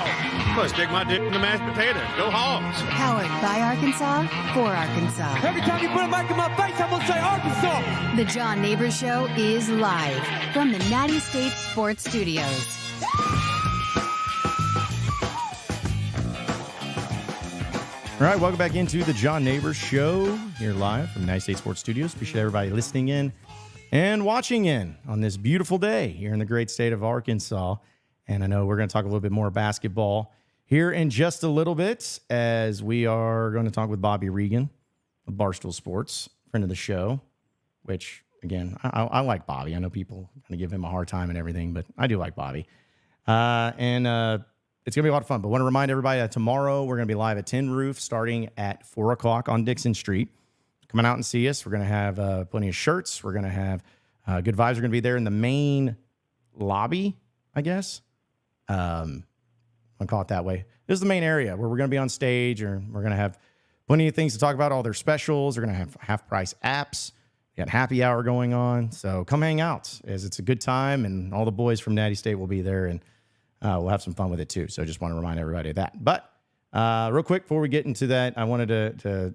Well, stick my dick in the mashed potato. Go Hogs. Powered by Arkansas, for Arkansas. Every time you put a mic in my face, I'm going to say Arkansas. The John Nabors Show is live from the Natty State Sports Studios. All right, welcome back into the John Nabors Show here live from the United States Sports Studios. Appreciate everybody listening in and watching in on this beautiful day here in the great state of Arkansas. And I know we're going to talk a little bit more basketball here in just a little bit, as we are going to talk with Bobby Reagan of Barstool Sports, friend of the show, which, again, I like Bobby. I know people kind of give him a hard time and everything, but I do like Bobby. It's going to be a lot of fun, but I want to remind everybody that tomorrow we're going to be live at Tin Roof starting at 4 o'clock on Dixon Street. Come on out and see us. We're going to have plenty of shirts. We're going to have good vibes. We're going to be there in the main lobby, I guess. I'll call it that way. This is the main area where we're going to be on stage, or we're going to have plenty of things to talk about, all their specials. We're going to have half-price apps. We got happy hour going on. So come hang out, as it's a good time, and all the boys from Natty State will be there, and we'll have some fun with it too. So just want to remind everybody of that. But real quick, before we get into that, I wanted to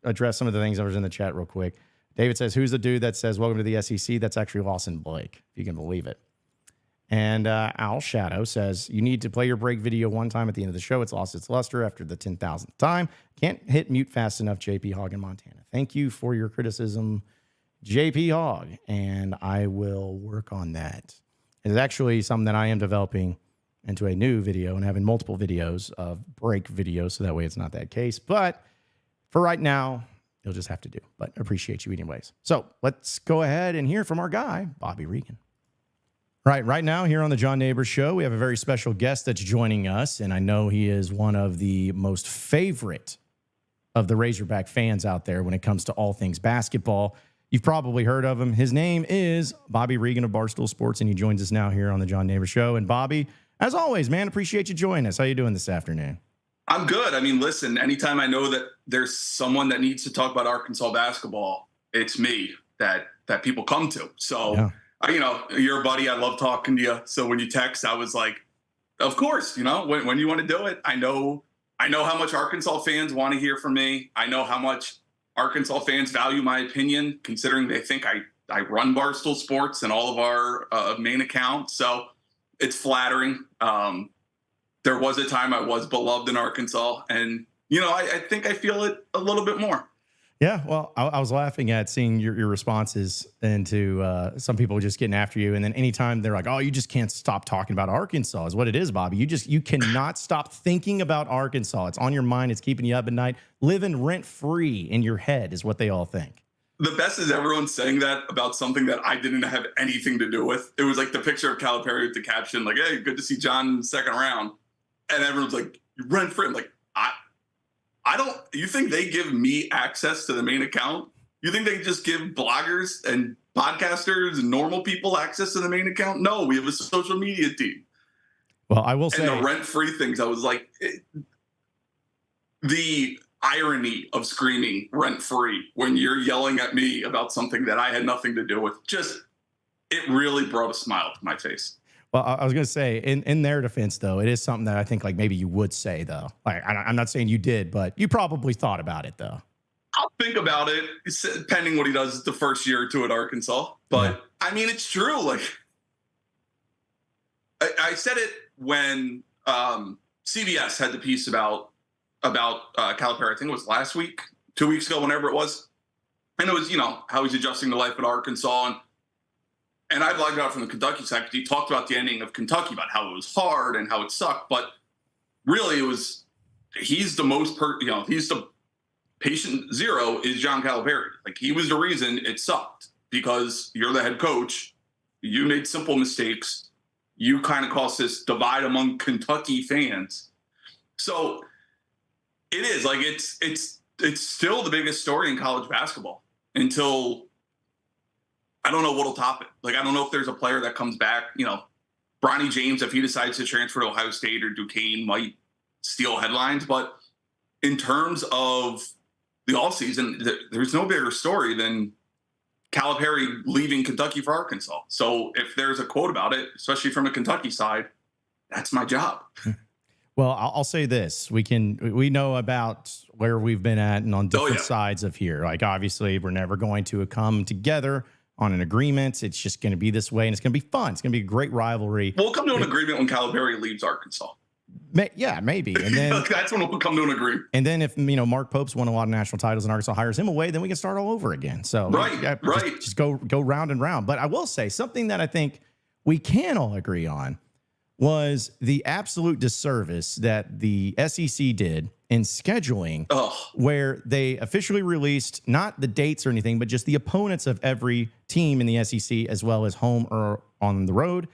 address some of the things that was in the chat real quick. David says, who's the dude that says, welcome to the SEC? That's actually Lawson Blake, if you can believe it. And Al Shadow says, you need to play your break video one time at the end of the show. It's lost its luster after the 10,000th time. Can't hit mute fast enough, JP Hogg in Montana. Thank you for your criticism, JP Hogg. And I will work on that. It's actually something that I am developing into a new video and having multiple videos of break videos, so that way it's not that case. But for right now, you'll just have to do. But appreciate you anyways. So let's go ahead and hear from our guy, Bobby Reagan. Right now here on the John Nabors Show, we have a very special guest that's joining us, and I know he is one of the most favorite of the Razorback fans out there when it comes to all things basketball. You've probably heard of him. His name is Bobby Reagan of Barstool Sports, and he joins us now here on the John Nabors Show. And Bobby, as always, man, appreciate you joining us. How you doing this afternoon? I'm good. I mean, listen, anytime I know that there's someone that needs to talk about Arkansas basketball, it's me that people come to. So, yeah. You're a buddy. I love talking to you. So when you text, I was like, of course, when you want to do it. I know how much Arkansas fans want to hear from me. I know how much Arkansas fans value my opinion, considering they think I run Barstool Sports and all of our main accounts. So it's flattering. There was a time I was beloved in Arkansas, and, I think I feel it a little bit more. Yeah, well, I was laughing at seeing your responses into some people just getting after you. And then anytime they're like, oh, you just can't stop talking about Arkansas is what it is, Bobby. You cannot stop thinking about Arkansas. It's on your mind. It's keeping you up at night. Living rent-free in your head is what they all think. the best is everyone saying that about something that I didn't have anything to do with. It was like the picture of Calipari with the caption, like, hey, good to see John in the second round. And everyone's like, rent free. I'm like, I don't, you think they give me access to the main account? You think they just give bloggers and podcasters and normal people access to the main account? No, we have a social media team. Well, I will say. And the rent-free things, I was like, the irony of screaming rent-free when you're yelling at me about something that I had nothing to do with, it really brought a smile to my face. Well, I was going to say, in their defense, though, it is something that I think like maybe you would say, though. Like, I'm not saying you did, but you probably thought about it, though. I'll think about it, pending what he does the first year or two at Arkansas. But, I mean, it's true. Like, I said it when CBS had the piece about Calipari. I think it was last week, 2 weeks ago, whenever it was. And it was, how he's adjusting to life at Arkansas. And I blogged out from the Kentucky side because he talked about the ending of Kentucky, about how it was hard and how it sucked. But really, he's the patient zero is John Calipari. Like, he was the reason it sucked because you're the head coach. You made simple mistakes. You kind of caused this divide among Kentucky fans. So it is like, it's still the biggest story in college basketball until I don't know what'll top it. Like, I don't know if there's a player that comes back, Bronny James, if he decides to transfer to Ohio State or Duquesne, might steal headlines. But in terms of the offseason, there's no bigger story than Calipari leaving Kentucky for Arkansas. So if there's a quote about it, especially from the Kentucky side, that's my job. Well, I'll say this. We know about where we've been at and on different sides of here. Like, obviously, we're never going to come together on an agreement. It's just going to be this way, and it's going to be fun. It's going to be a great rivalry. We'll come to an agreement when Calipari leaves Arkansas. Yeah, maybe. And then that's when we'll come to an agreement. And then if, Mark Pope's won a lot of national titles and Arkansas hires him away, then we can start all over again. So right. Just go round and round. But I will say something that I think we can all agree on was the absolute disservice that the SEC did in scheduling, where they officially released not the dates or anything, but just the opponents of every team in the SEC, as well as home or on the road.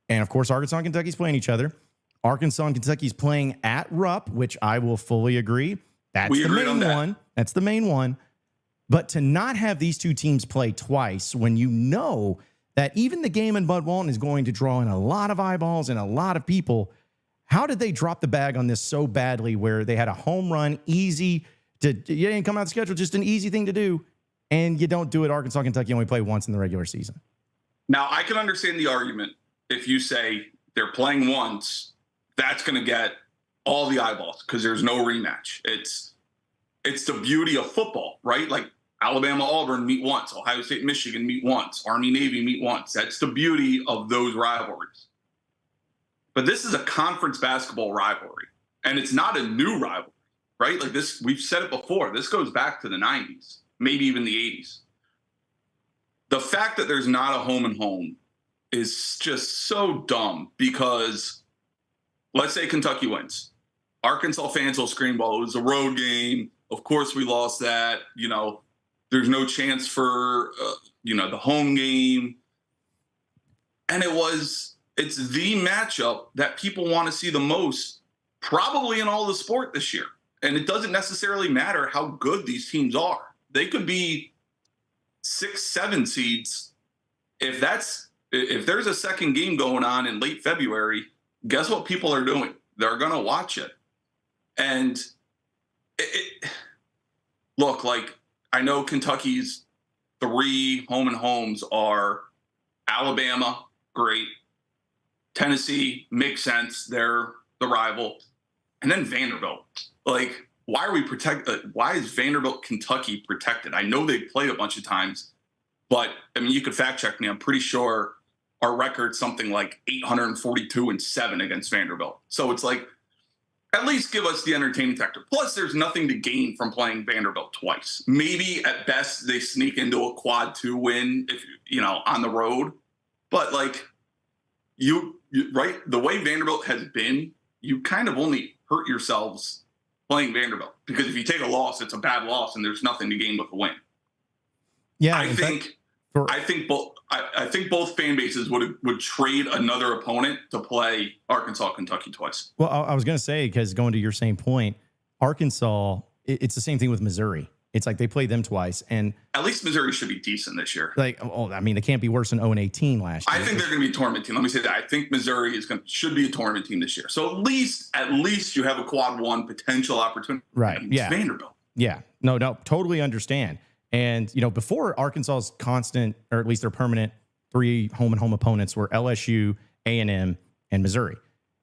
And of course, Arkansas and Kentucky's playing each other. Arkansas and Kentucky's playing at Rupp, which I will fully agree. That's the main one. That's the main one. But to not have these two teams play twice when you know that even the game in Bud Walton is going to draw in a lot of eyeballs and a lot of people, how did they drop the bag on this so badly where they had a home run, easy to, you didn't come out of the schedule, just an easy thing to do, and you don't do it? Arkansas, Kentucky only play once in the regular season. Now, I can understand the argument if you say they're playing once, that's going to get all the eyeballs because there's no rematch. It's the beauty of football, right? Like Alabama, Auburn meet once, Ohio State, Michigan meet once, Army, Navy meet once. That's the beauty of those rivalries. But this is a conference basketball rivalry, and it's not a new rivalry, right? Like this, we've said it before. This goes back to the 90s, maybe even the 80s. The fact that there's not a home and home is just so dumb because let's say Kentucky wins. Arkansas fans will scream, well, it was a road game. Of course we lost that. There's no chance for, the home game. And it's the matchup that people want to see the most, probably in all the sport this year. And it doesn't necessarily matter how good these teams are. They could be 6, 7 seeds. If there's a second game going on in late February, guess what people are doing? They're going to watch it. And look, like, I know Kentucky's 3 home and homes are Alabama, great. Tennessee, makes sense. They're the rival. And then Vanderbilt. Like, why is Vanderbilt, Kentucky protected? I know they've played a bunch of times, but you could fact check me. I'm pretty sure our record's something like 842-7 against Vanderbilt. So it's like, at least give us the entertaining factor. Plus, there's nothing to gain from playing Vanderbilt twice. Maybe at best they sneak into a quad 2 win if on the road. But like you right, the way Vanderbilt has been, you kind of only hurt yourselves playing Vanderbilt because if you take a loss, it's a bad loss and there's nothing to gain with a win. Yeah, I think both fan bases would trade another opponent to play Arkansas, Kentucky twice. Well, I was going to say, because going to your same point, Arkansas, it's the same thing with Missouri. It's like they play them twice, and at least Missouri should be decent this year. Like, I mean, they can't be worse than 0-18 last year. I think they're going to be a tournament team. Let me say that. I think Missouri should be a tournament team this year. So at least you have a quad one potential opportunity. Right? Yeah. Vanderbilt. Yeah. No, totally understand. And before Arkansas's constant, or at least their permanent 3 home and home opponents were LSU, A&M, and Missouri.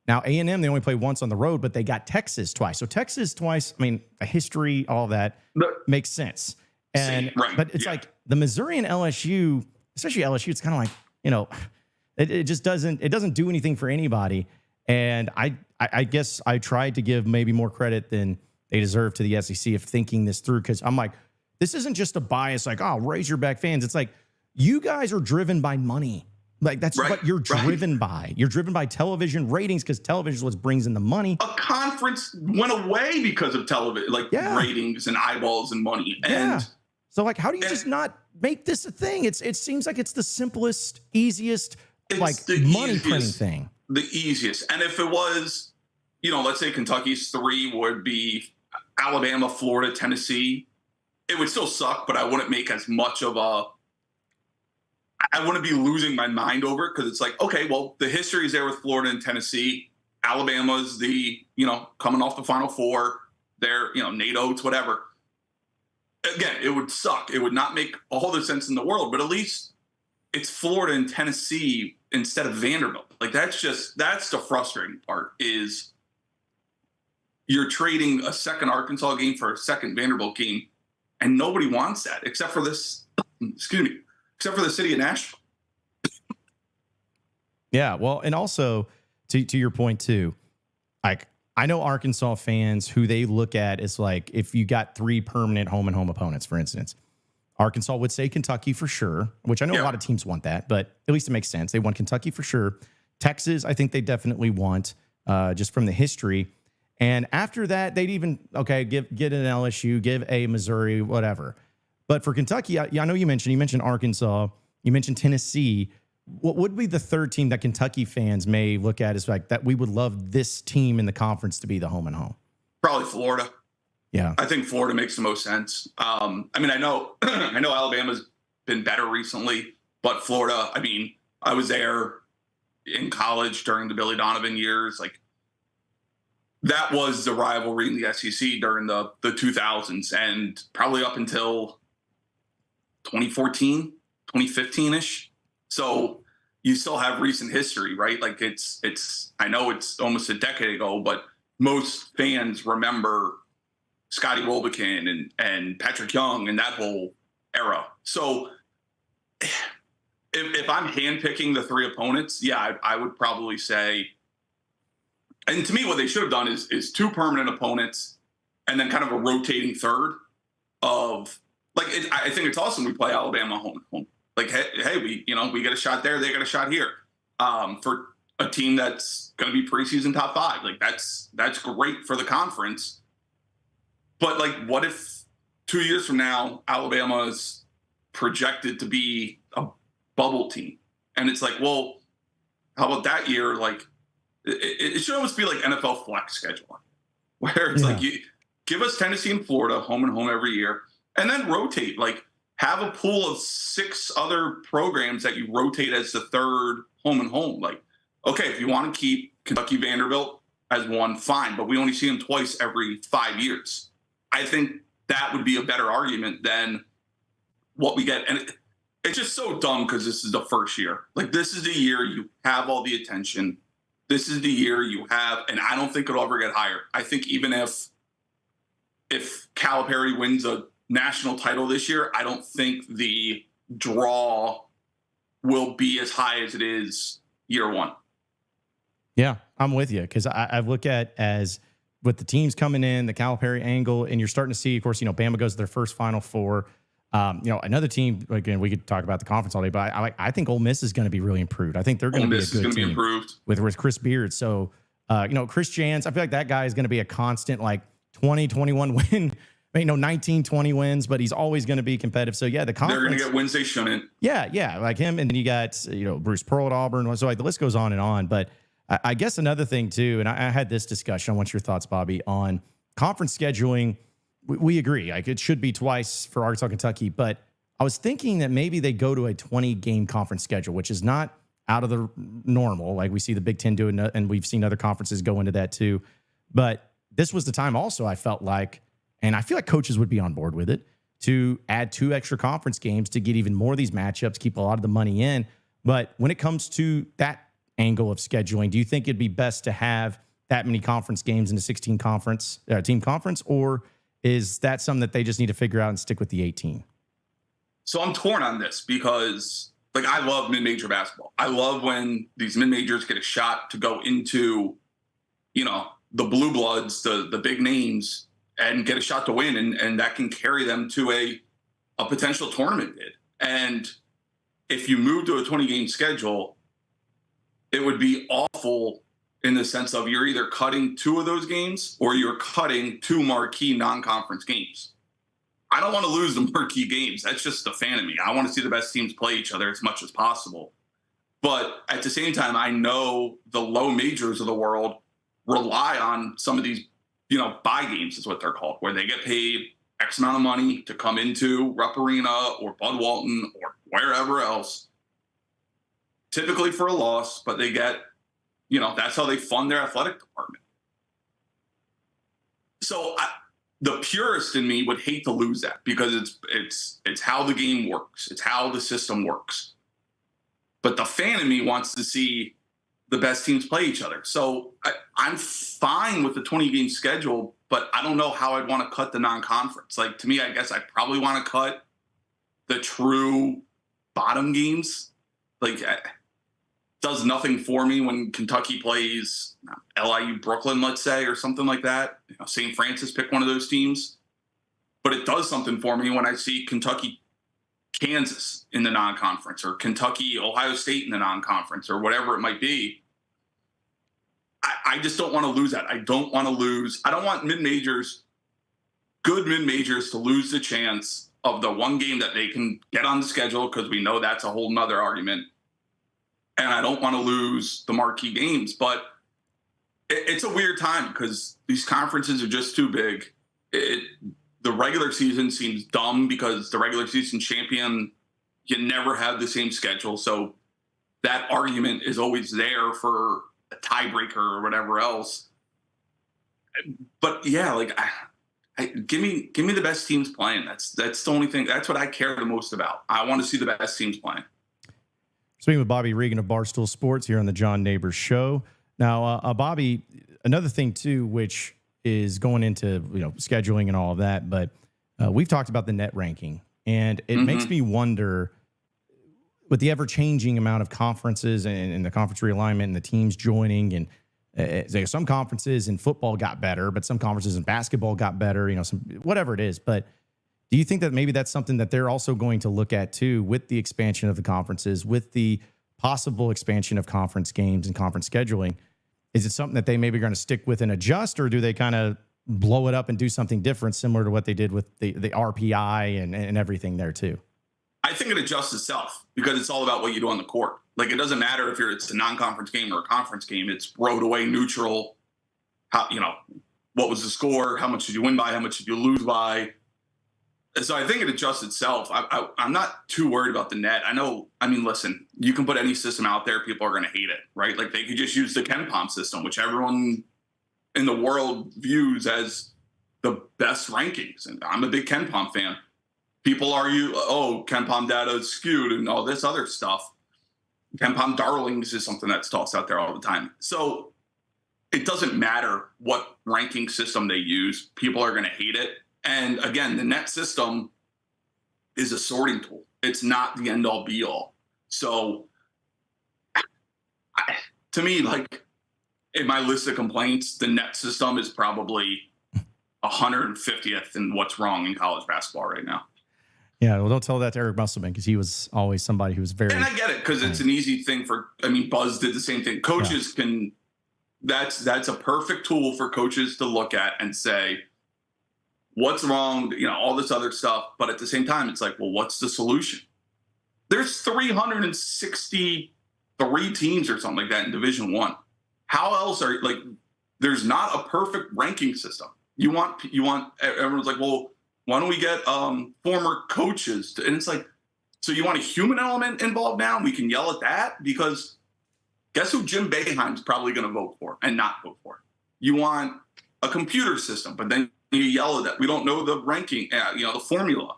Now, A&M, they only play once on the road, but they got Texas twice. So Texas twice, I mean, a history, all of that makes sense. And but it's like the Missouri and LSU, especially LSU, it's kind of like, it just doesn't do anything for anybody. And I guess I tried to give maybe more credit than they deserve to the SEC of thinking this through, because I'm like, this isn't just a bias like, oh, Razorback fans. It's like, you guys are driven by money. Like, that's what you're driven by. You're driven by television ratings, because television is what brings in the money. A conference went away because of television, ratings and eyeballs and money. And so, like, how do you just not make this a thing? It seems like it's the simplest, easiest, money printing thing. The easiest. And if it was, let's say Kentucky's 3 would be Alabama, Florida, Tennessee, it would still suck, but I wouldn't make as much of I wouldn't be losing my mind over it, because it's like, okay, well, the history is there with Florida and Tennessee. Alabama's coming off the Final Four. They're, Nate Oates, whatever. Again, it would suck. It would not make all the sense in the world, but at least it's Florida and Tennessee instead of Vanderbilt. Like, that's the frustrating part, is you're trading a second Arkansas game for a second Vanderbilt game, and nobody wants that except for this, except for the city of Nashville. Yeah, well, and also to your point too, like, I know Arkansas fans who they look at as like, if you got 3 permanent home and home opponents, for instance, Arkansas would say Kentucky for sure, which I know a lot of teams want that, but at least it makes sense. They want Kentucky for sure. Texas, I think they definitely want, just from the history. And after that, they'd even, get an LSU, give a Missouri, whatever. But for Kentucky, I know you mentioned Arkansas, you mentioned Tennessee. What would be the third team that Kentucky fans may look at as like that we would love this team in the conference to be the home and home? Probably Florida. Yeah, I think Florida makes the most sense. I mean, I know Alabama's been better recently, but Florida, I mean, I was there in college during the Billy Donovan years. Like, that was the rivalry in the SEC during the 2000s, and probably up until 2014, 2015-ish. So you still have recent history, right? Like, I know it's almost a decade ago, but most fans remember Scotty Robekin and Patrick Young and that whole era. So if I'm handpicking the 3 opponents, I would probably say, and to me, what they should have done is 2 permanent opponents and then kind of a rotating third of, like, I think it's awesome we play Alabama home. Like, hey, we get a shot there, they get a shot here. For a team that's going to be preseason top 5, like, that's great for the conference. But, like, what if 2 years from now Alabama is projected to be a bubble team, and it's like, well, how about that year? Like, it should almost be like NFL flex scheduling, where it's like, you give us Tennessee and Florida home and home every year, and then rotate. Like, have a pool of 6 other programs that you rotate as the third home and home. Like, okay, if you want to keep Kentucky Vanderbilt as one, fine, but we only see them twice every 5 years. I think that would be a better argument than what we get. And it's just so dumb, because this is the first year. Like, this is the year you have all the attention. This is the year you have, and I don't think it'll ever get higher. I think even if Calipari wins a national title this year, I don't think the draw will be as high as it is year 1. Yeah, I'm with you, because I look at as with the teams coming in, the Calipari angle, and you're starting to see, of course, Bama goes to their first Final Four. Another team, again, we could talk about the conference all day, but I think Ole Miss is going to be really improved. I think they're going to be a good team with Chris Beard. So, Chris Jans, I feel like that guy is going to be a constant, like, 20, 21 win 19, 20 wins, but he's always going to be competitive. So, yeah, the conference. They're going to get wins they shouldn't. Yeah, like him. And then you got, Bruce Pearl at Auburn. So, like, the list goes on and on. But I guess another thing, too, and I had this discussion. I want your thoughts, Bobby, on conference scheduling. We agree. Like, it should be twice for Arkansas, Kentucky. But I was thinking that maybe they go to a 20-game conference schedule, which is not out of the normal. Like, we see the Big Ten do it, and we've seen other conferences go into that, too. But this was the time also, I felt like, and I feel like coaches would be on board with it, to add 2 extra conference games to get even more of these matchups, keep a lot of the money in. But when it comes to that angle of scheduling, do you think it'd be best to have that many conference games in a 16 conference team conference, or is that something that they just need to figure out and stick with the 18? So I'm torn on this because, like, I love mid-major basketball. I love when these mid-majors get a shot to go into, the blue bloods, the big names, and get a shot to win, and that can carry them to a potential tournament bid. And if you move to a 20-game schedule, it would be awful in the sense of you're either cutting 2 of those games or you're cutting 2 marquee non-conference games. I don't want to lose the marquee games. That's just the fan of me. I want to see the best teams play each other as much as possible. But at the same time, I know the low majors of the world rely on some of these, buy games is what they're called, where they get paid X amount of money to come into Rupp Arena or Bud Walton or wherever else, typically for a loss, but they get, that's how they fund their athletic department. So the purist in me would hate to lose that because it's how the game works. It's how the system works. But the fan in me wants to see the best teams play each other. So I'm fine with the 20-game schedule, but I don't know how I'd want to cut the non-conference. Like, to me, I guess I probably want to cut the true bottom games. Like, it does nothing for me when Kentucky plays LIU Brooklyn, let's say, or something like that. St. Francis, pick one of those teams. But it does something for me when I see Kentucky Kansas in the non-conference, or Kentucky Ohio State in the non-conference, or whatever it might be. I just don't want to lose that. I don't want mid-majors, good mid-majors, to lose the chance of the one game that they can get on the schedule, because we know that's a whole nother argument. And I don't want to lose the marquee games. But it's a weird time because these conferences are just too big. The regular season seems dumb because the regular season champion, you never have the same schedule. So that argument is always there for a tiebreaker or whatever else. But yeah, like, give me the best teams playing. That's the only thing. That's what I care the most about. I want to see the best teams playing. Speaking with Bobby Reagan of Barstool Sports here on the John Nabors Show. Now, Bobby, another thing too, which is going into scheduling and all of that, but we've talked about the net ranking, and it makes me wonder, with the ever-changing amount of conferences and the conference realignment and the teams joining, and some conferences in football got better, but some conferences in basketball got better, whatever it is. But do you think that maybe that's something that they're also going to look at too, with the expansion of the conferences, with the possible expansion of conference games and conference scheduling? Is it something that they maybe are going to stick with and adjust, or do they kind of blow it up and do something different, similar to what they did with the RPI and everything there too? I think it adjusts itself because it's all about what you do on the court. Like, it doesn't matter if it's a non-conference game or a conference game. It's road away, neutral. How, what was the score? How much did you win by? How much did you lose by? So I think it adjusts itself. I'm not too worried about the net. Listen, you can put any system out there, people are going to hate it, right? Like, they could just use the KenPom system, which everyone in the world views as the best rankings. And I'm a big KenPom fan. People argue, KenPom data is skewed and all this other stuff. KenPom darlings is something that's tossed out there all the time. So it doesn't matter what ranking system they use. People are going to hate it. And again, the net system is a sorting tool. It's not the end all be all. So to me, like, in my list of complaints, the net system is probably 150th in what's wrong in college basketball right now. Yeah, well, don't tell that to Eric Musselman, because he was always somebody who was very... And I get it, because it's an easy thing for... Buzz did the same thing. Coaches can... That's a perfect tool for coaches to look at and say, what's wrong, all this other stuff. But at the same time, it's like, well, what's the solution? There's 363 teams or something like that in Division I. How else there's not a perfect ranking system. You want everyone's like, well, why don't we get former coaches and it's like, so you want a human element involved now? We can yell at that because guess who Jim Boeheim's probably going to vote for and not vote for? You want a computer system, but then you yell at that. We don't know the ranking, the formula.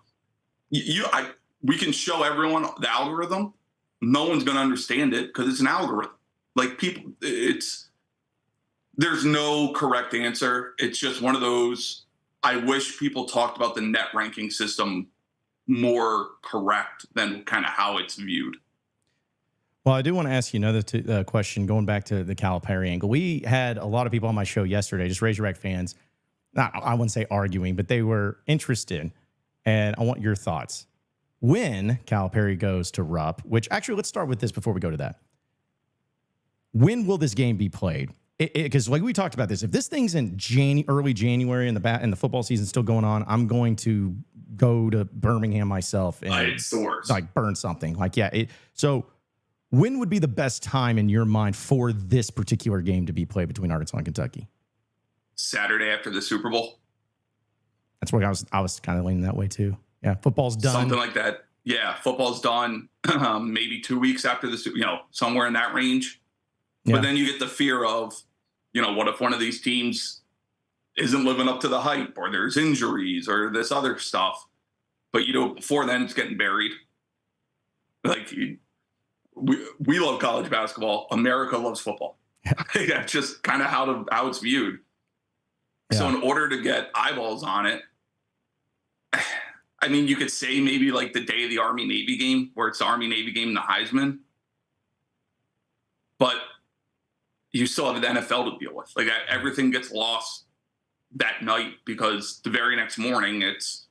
We can show everyone the algorithm. No one's going to understand it because it's an algorithm. Like there's no correct answer. It's just one of those, I wish people talked about the net ranking system more correct than kind of how it's viewed. Well, I do want to ask you another question going back to the Calipari angle. We had a lot of people on my show yesterday, just Razorback fans, I wouldn't say arguing, but they were interested. And I want your thoughts. When Calipari goes to Rupp, which actually, let's start with this before we go to that. When will this game be played? Because like we talked about this, if this thing's in early January and the football season's still going on, I'm going to go to Birmingham myself and it's the worst. Like burn something. Like, yeah. So when would be the best time in your mind for this particular game to be played between Arkansas and Kentucky? Saturday after the Super Bowl. That's what I was kind of leaning that way too. Yeah, football's done. Something like that. Yeah, football's done. Maybe 2 weeks after the somewhere in that range. Yeah. But then you get the fear of, what if one of these teams isn't living up to the hype or there's injuries or this other stuff. But, before then it's getting buried. Like we love college basketball. America loves football. That's just kind of how it's viewed. Yeah. So in order to get eyeballs on it, I mean, you could say maybe like the day of the Army-Navy game where it's the Army-Navy game and the Heisman. But you still have the NFL to deal with. Like everything gets lost that night because the very next morning it's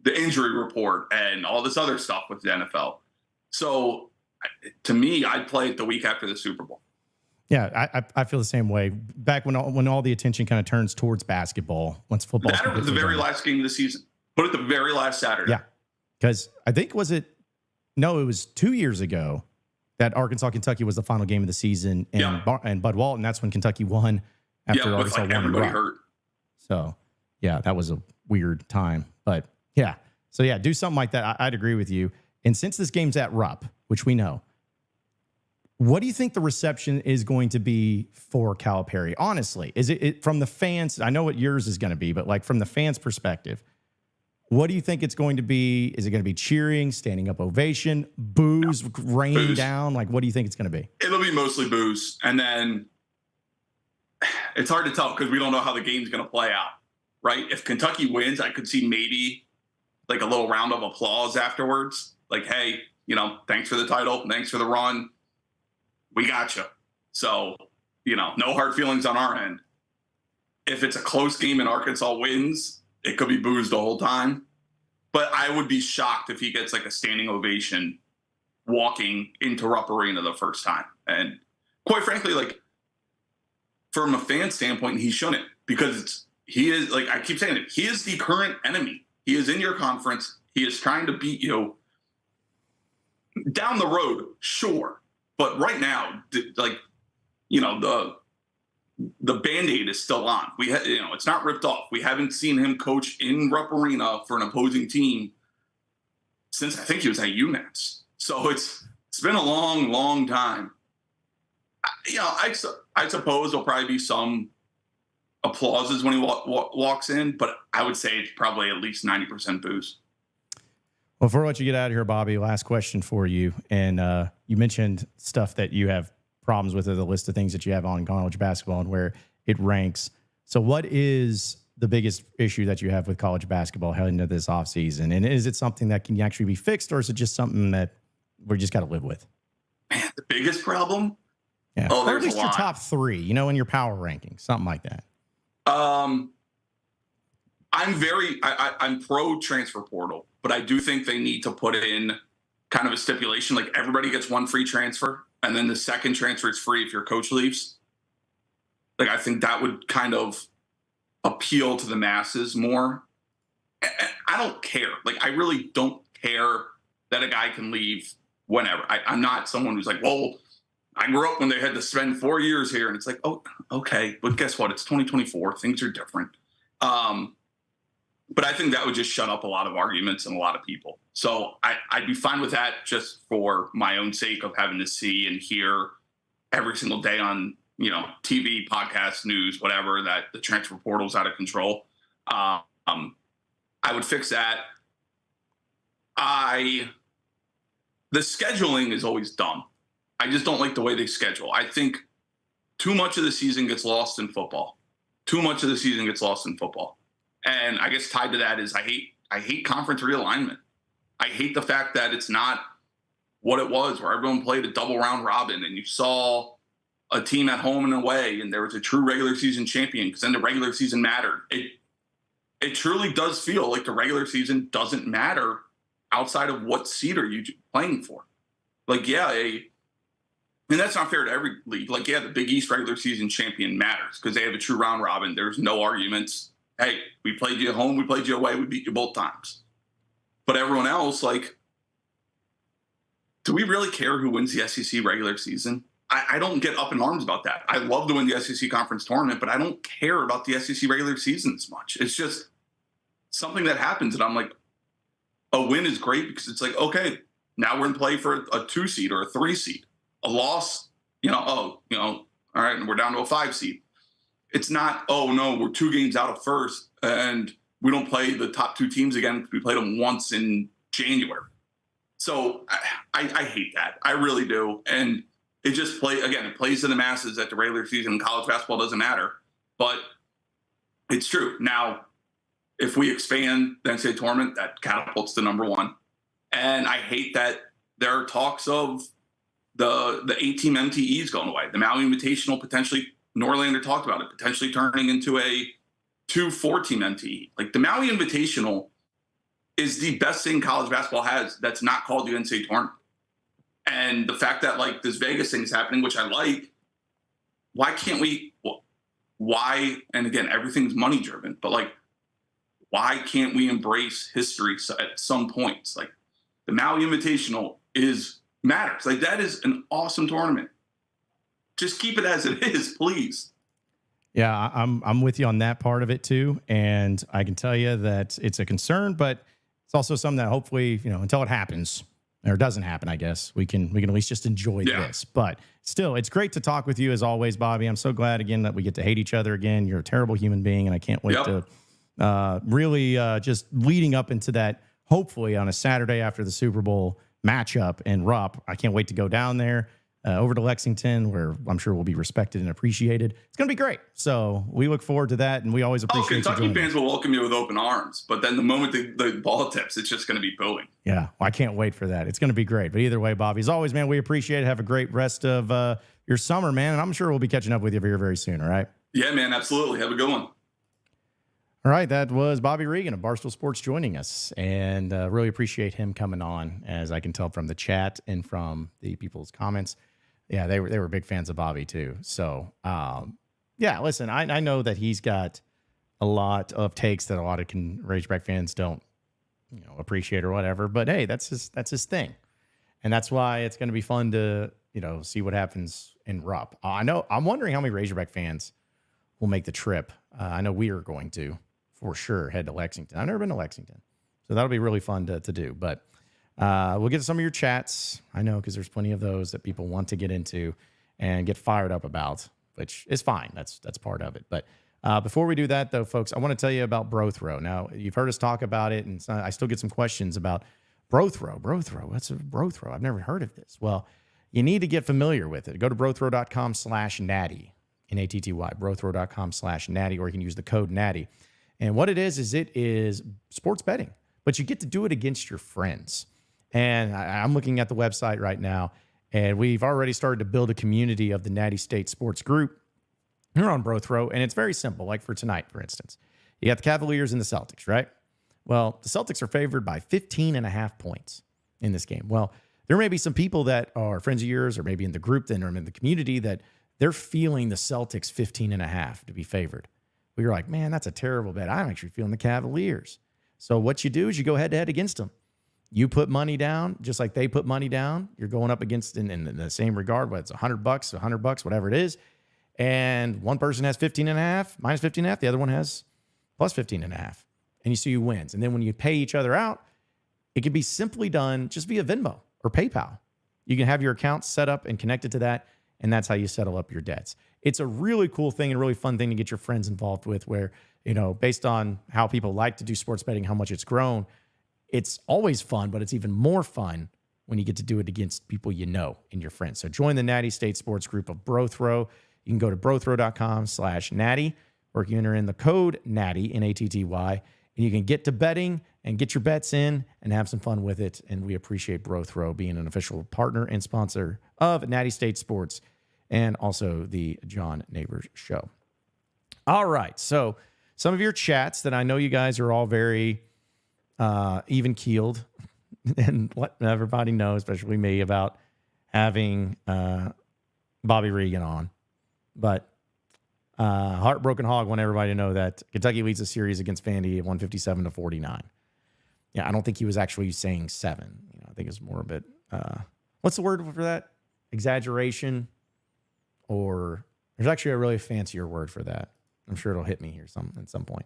the injury report and all this other stuff with the NFL. So to me, I'd play it the week after the Super Bowl. Yeah, I feel the same way. Back when all the attention kind of turns towards basketball, once football. That was the very last game of the season. Put it the very last Saturday. Yeah, because I think it was 2 years ago that Arkansas-Kentucky was the final game of the season in Bud Walton. That's when Kentucky won after Arkansas won. Everybody hurt. So, yeah, that was a weird time. But, yeah. So, yeah, do something like that. I'd agree with you. And since this game's at Rupp, which we know, what do you think the reception is going to be for Calipari? Honestly, is it from the fans? I know what yours is going to be, but like from the fans' perspective, what do you think it's going to be? Is it going to be cheering, standing up ovation, boos raining down? Like, what do you think it's going to be? It'll be mostly boos. And then it's hard to tell because we don't know how the game's going to play out, right? If Kentucky wins, I could see maybe like a little round of applause afterwards. Like, hey, thanks for the title. Thanks for the run. We got you. So, no hard feelings on our end. If it's a close game and Arkansas wins, it could be boos the whole time. But I would be shocked if he gets like a standing ovation walking into Rupp Arena the first time. And quite frankly, like from a fan standpoint, he shouldn't because he is like, I keep saying it, he is the current enemy. He is in your conference. He is trying to beat you down the road. Sure. But right now, like, the Band-Aid is still on. It's not ripped off. We haven't seen him coach in Rupp Arena for an opposing team since I think he was at UMass. So it's been a long, long time. I suppose there'll probably be some applauses when he walks in, but I would say it's probably at least 90% boos. Well, before I let you get out of here, Bobby, last question for you. And you mentioned stuff that you have problems with, the list of things that you have on college basketball and where it ranks. So what is the biggest issue that you have with college basketball heading into this offseason? And is it something that can actually be fixed, or is it just something that we just got to live with? Man, the biggest problem? Yeah. Or at least your top three, in your power ranking, something like that. I'm pro transfer portal, but I do think they need to put in kind of a stipulation, like everybody gets one free transfer, and then the second transfer is free if your coach leaves. Like, I think that would kind of appeal to the masses more. I don't care. Like, I really don't care that a guy can leave whenever. I'm not someone who's like, well, I grew up when they had to spend 4 years here. And it's like, oh, okay. But guess what? It's 2024. Things are different. But I think that would just shut up a lot of arguments and a lot of people. So I'd be fine with that just for my own sake of having to see and hear every single day on, TV, podcast, news, whatever, that the transfer portal's out of control. I would fix that. The scheduling is always dumb. I just don't like the way they schedule. I think too much of the season gets lost in football. And I guess tied to that is I hate conference realignment. I hate the fact that it's not what it was, where everyone played a double round robin and you saw a team at home and away and there was a true regular season champion because then the regular season mattered. It truly does feel like the regular season doesn't matter outside of what seed are you playing for. Like, and that's not fair to every league. Like, the Big East regular season champion matters because they have a true round robin. There's no arguments. Hey, we played you at home, we played you away, we beat you both times. But everyone else, like, do we really care who wins the SEC regular season? I don't get up in arms about that. I love to win the SEC conference tournament, but I don't care about the SEC regular season as much. It's just something that happens, and I'm like, a win is great because it's like, okay, now we're in play for a 2 seed or a 3 seed. A loss, all right, and we're down to a 5 seed. It's not, oh, no, we're 2 games out of first, and we don't play the top 2 teams again because we played them once in January. So I hate that. I really do. And it just it plays to the masses that the regular season in college basketball doesn't matter. But it's true. Now, if we expand the NCAA tournament, that catapults to number 1. And I hate that there are talks of the 8-team MTEs going away. The Maui Invitational potentially, Norlander talked about it, potentially turning into a 2 4-team MTE. Like, the Maui Invitational is the best thing college basketball has that's not called the NCAA tournament. And the fact that, like, this Vegas thing is happening, which I like, why can't we, and again, everything's money driven, but, like, why can't we embrace history at some points? Like, the Maui Invitational matters. Like, that is an awesome tournament. Just keep it as it is, please. Yeah, I'm with you on that part of it too. And I can tell you that it's a concern, but it's also something that hopefully, until it happens, or doesn't happen, I guess, we can at least just enjoy this. But still, it's great to talk with you as always, Bobby. I'm so glad again that we get to hate each other again. You're a terrible human being, and I can't wait to really just leading up into that, hopefully on a Saturday after the Super Bowl matchup in Rupp. I can't wait to go down there over to Lexington, where I'm sure we'll be respected and appreciated. It's going to be great. So we look forward to that, and we always appreciate Kentucky fans will welcome you with open arms, but then the moment the ball tips, it's just going to be booing. Yeah, well, I can't wait for that. It's going to be great. But either way, Bobby, as always, man, we appreciate it. Have a great rest of your summer, man, and I'm sure we'll be catching up with you here very soon, all right? Yeah, man, absolutely. Have a good one. All right, that was Bobby Reagan of Barstool Sports joining us, and really appreciate him coming on, as I can tell from the chat and from the people's comments. Yeah, they were big fans of Bobby too. So, listen, I know that he's got a lot of takes that a lot of Razorback fans don't, appreciate or whatever. But hey, that's his thing, and that's why it's going to be fun to see what happens in Rupp. I'm wondering how many Razorback fans will make the trip. I know we are going to, for sure, head to Lexington. I've never been to Lexington, so that'll be really fun to do. But we'll get to some of your chats. I know, because there's plenty of those that people want to get into and get fired up about, which is fine. That's part of it. But before we do that, though, folks, I want to tell you about BroThrow. Now, you've heard us talk about it, and I still get some questions about BroThrow. BroThrow, what's a BroThrow? I've never heard of this. Well, you need to get familiar with it. Go to BroThrow.com/Natty, Natty, BroThrow.com/Natty, or you can use the code Natty. And what it is sports betting, but you get to do it against your friends. And I'm looking at the website right now, and we've already started to build a community of the Natty State Sports Group here on BroThrow, and it's very simple. Like for tonight, for instance, you got the Cavaliers and the Celtics, right? Well, the Celtics are favored by 15.5 points in this game. Well, there may be some people that are friends of yours, or maybe in the group then, or in the community, that they're feeling the Celtics 15.5 to be favored. But you're like, man, that's a terrible bet. I'm actually feeling the Cavaliers. So what you do is you go head to head against them. You put money down, just like they put money down. You're going up against in the same regard, whether it's $100, whatever it is. And one person has 15.5, minus 15.5. The other one has plus 15.5. And you see who wins. And then when you pay each other out, it can be simply done just via Venmo or PayPal. You can have your account set up and connected to that. And that's how you settle up your debts. It's a really cool thing and really fun thing to get your friends involved with where, based on how people like to do sports betting, how much it's grown, it's always fun, but it's even more fun when you get to do it against people you know and your friends. So join the Natty State Sports group of BroThrow. You can go to BroThrow.com/Natty, or you enter in the code Natty, Natty, and you can get to betting and get your bets in and have some fun with it. And we appreciate BroThrow being an official partner and sponsor of Natty State Sports and also the John Nabors Show. All right. So some of your chats that I know you guys are all very even-keeled and let everybody know, especially me, about having Bobby Reagan on. But Heartbroken Hog want everybody to know that Kentucky leads the series against Vandy at 157-49. Yeah, I don't think he was actually saying 7. I think it's more a bit, what's the word for that? Exaggeration, or there's actually a really fancier word for that. I'm sure it'll hit me here at some point.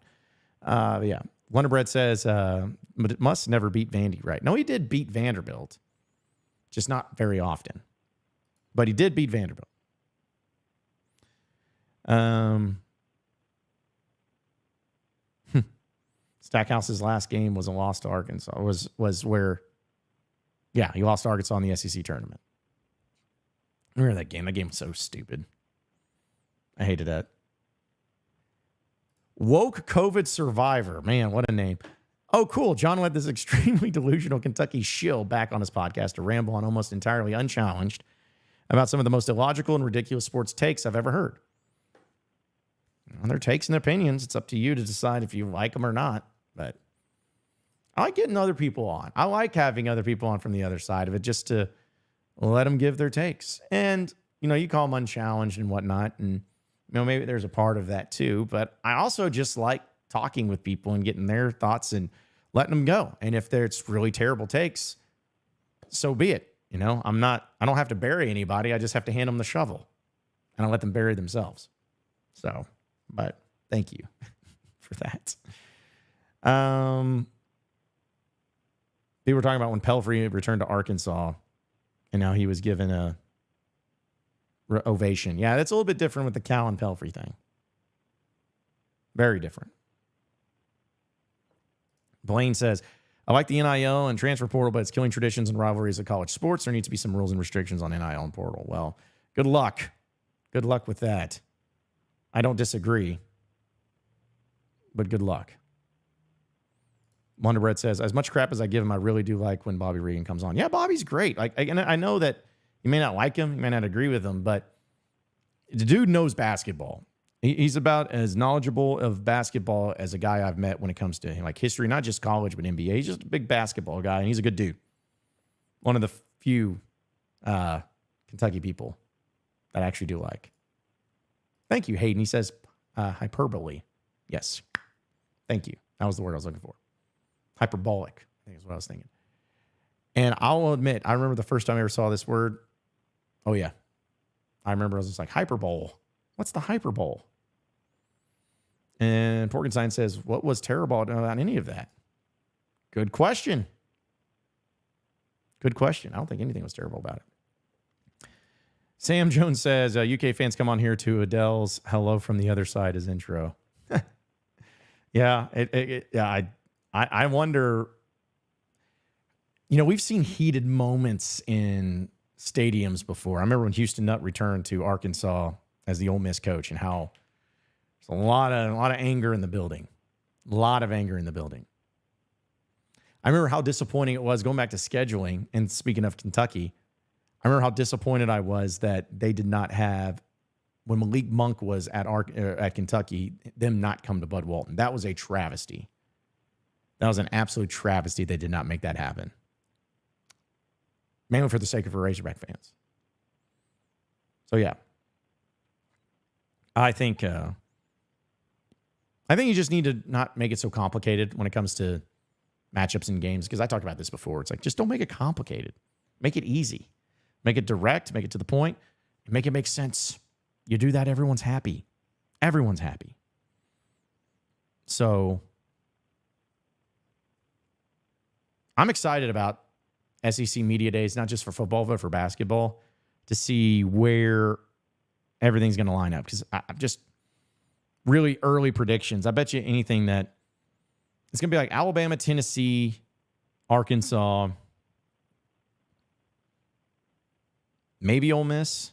But yeah, Wonderbread says, but it must never beat Vandy, right? No, he did beat Vanderbilt, just not very often. But he did beat Vanderbilt. Stackhouse's last game was a loss to Arkansas. Was where, yeah, he lost to Arkansas in the SEC tournament. I remember that game. That game was so stupid. I hated that. Woke COVID survivor. Man, what a name. Oh, cool. John led this extremely delusional Kentucky shill back on his podcast to ramble on almost entirely unchallenged about some of the most illogical and ridiculous sports takes I've ever heard. On their takes and opinions, it's up to you to decide if you like them or not. But I like getting other people on. I like having other people on from the other side of it just to let them give their takes. And, you call them unchallenged and whatnot. And, maybe there's a part of that too. But I also just like talking with people and getting their thoughts and letting them go. And if there's really terrible takes, so be it. I don't have to bury anybody. I just have to hand them the shovel and I let them bury themselves. So, but thank you for that. They were talking about when Pelfrey returned to Arkansas and now he was given a ovation. Yeah, that's a little bit different with the Cal and Pelfrey thing. Very different. Blaine says, I like the NIL and transfer portal, but it's killing traditions and rivalries of college sports. There needs to be some rules and restrictions on NIL and portal. Well, good luck. Good luck with that. I don't disagree, but good luck. Wonderbread says, as much crap as I give him, I really do like when Bobby Reagan comes on. Yeah, Bobby's great. And I know that you may not like him, you may not agree with him, but the dude knows basketball. He's about as knowledgeable of basketball as a guy I've met when it comes to history, not just college, but NBA. He's just a big basketball guy, and he's a good dude. One of the few Kentucky people that I actually do like. Thank you, Hayden. He says hyperbole. Yes. Thank you. That was the word I was looking for. Hyperbolic, I think is what I was thinking. And I'll admit, I remember the first time I ever saw this word. Oh, yeah. I remember I was just like, hyperbole. What's the hyperbole? And Porkenstein says, what was terrible about any of that? Good question. Good question. I don't think anything was terrible about it. Sam Jones says, UK fans come on here to Adele's Hello from the Other Side as intro. Yeah. I wonder, we've seen heated moments in stadiums before. I remember when Houston Nutt returned to Arkansas as the Ole Miss coach and how there's a lot of anger in the building. A lot of anger in the building. I remember how disappointing it was going back to scheduling. And speaking of Kentucky, I remember how disappointed I was that they did not have, when Malik Monk was at Kentucky, them not come to Bud Walton. That was a travesty. That was an absolute travesty. They did not make that happen. Mainly for the sake of Razorback fans. So, yeah. I think you just need to not make it so complicated when it comes to matchups in games, because I talked about this before. It's like, just don't make it complicated. Make it easy. Make it direct. Make it to the point. And make it make sense. You do that, everyone's happy. Everyone's happy. So I'm excited about SEC Media Days, not just for football, but for basketball, to see where everything's going to line up. Because I'm just really early predictions. I bet you anything that it's going to be like Alabama, Tennessee, Arkansas, maybe Ole Miss.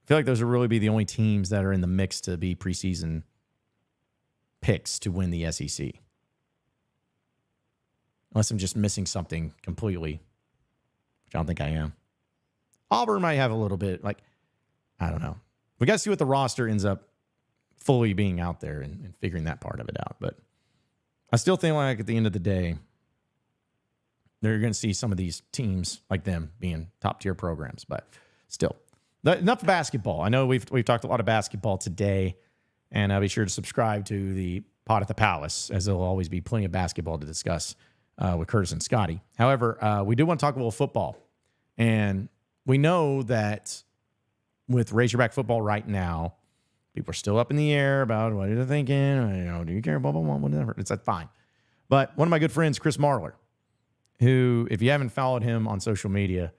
I feel like those will really be the only teams that are in the mix to be preseason picks to win the SEC. Unless I'm just missing something completely, which I don't think I am. Auburn might have a little bit, like, I don't know. We got to see what the roster ends up fully being out there and figuring that part of it out. But I still think, like, at the end of the day, they're going to see some of these teams like them being top-tier programs. But still, enough basketball. I know we've talked a lot of basketball today, and be sure to subscribe to the Pod at the Palace, as there'll always be plenty of basketball to discuss with Curtis and Scotty. However, we do want to talk a little football. And we know that with Razorback football right now, people are still up in the air about what they're thinking. Do you care? Blah, blah, blah, whatever. It's like, fine. But one of my good friends, Chris Marler, who, if you haven't followed him on social media,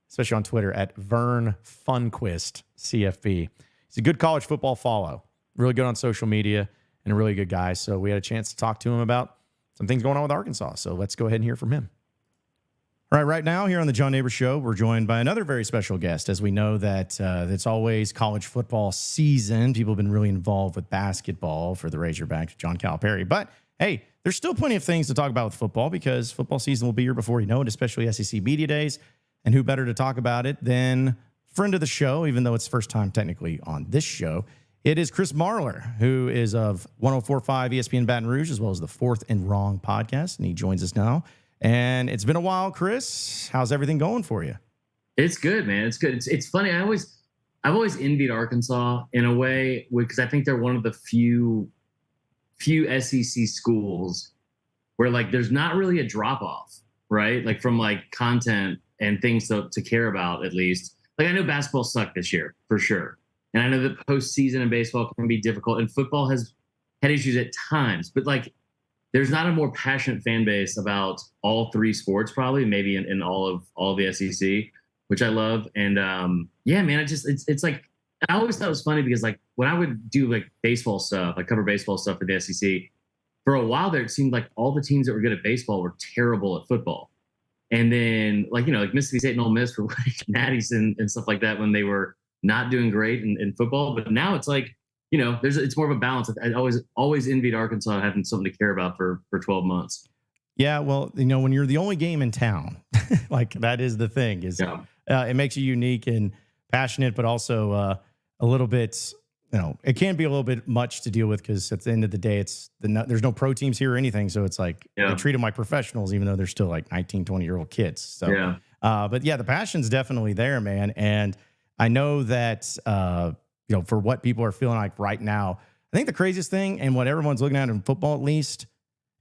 especially on Twitter at Vern Funquist CFB, he's a good college football follow. Really good on social media and a really good guy. So we had a chance to talk to him about some things going on with Arkansas. So let's go ahead and hear from him. All right now here on the John Nabors Show, we're joined by another very special guest, as we know that it's always college football season. People have been really involved with basketball for the Razorbacks, John Calipari. But hey, there's still plenty of things to talk about with football, because football season will be here before you know it, especially SEC Media Days. And who better to talk about it than friend of the show, even though it's first time technically on this show. It is Chris Marler, who is of 104.5 ESPN Baton Rouge, as well as the Fourth and Wrong podcast. And he joins us now. And it's been a while, Chris. How's everything going for you? It's good, man. It's good. It's funny. I've always envied Arkansas in a way, because I think they're one of the few SEC schools where, like, there's not really a drop off, right? Like, from like content and things to care about, at least. Like, I know basketball sucked this year for sure. And I know that postseason in baseball can be difficult, and football has had issues at times, but like, there's not a more passionate fan base about all three sports, probably, maybe in all of the SEC, which I love. And yeah, man, it's like, I always thought it was funny, because like when I would do like baseball stuff, like cover baseball stuff for the SEC, for a while there, it seemed like all the teams that were good at baseball were terrible at football. And then like Mississippi State and Ole Miss were like natties and stuff like that when they were not doing great in football. But now it's like, it's more of a balance. I always envied Arkansas having something to care about for 12 months. Yeah, well, when you're the only game in town, like, that is the thing, is it makes you unique and passionate, but also a little bit, it can be a little bit much to deal with, because at the end of the day, there's no pro teams here or anything. So it's like, they treat them like professionals, even though they're still like 19, 20-year-old kids. So, but yeah, the passion's definitely there, man. And I know that, for what people are feeling like right now, I think the craziest thing, and what everyone's looking at in football at least,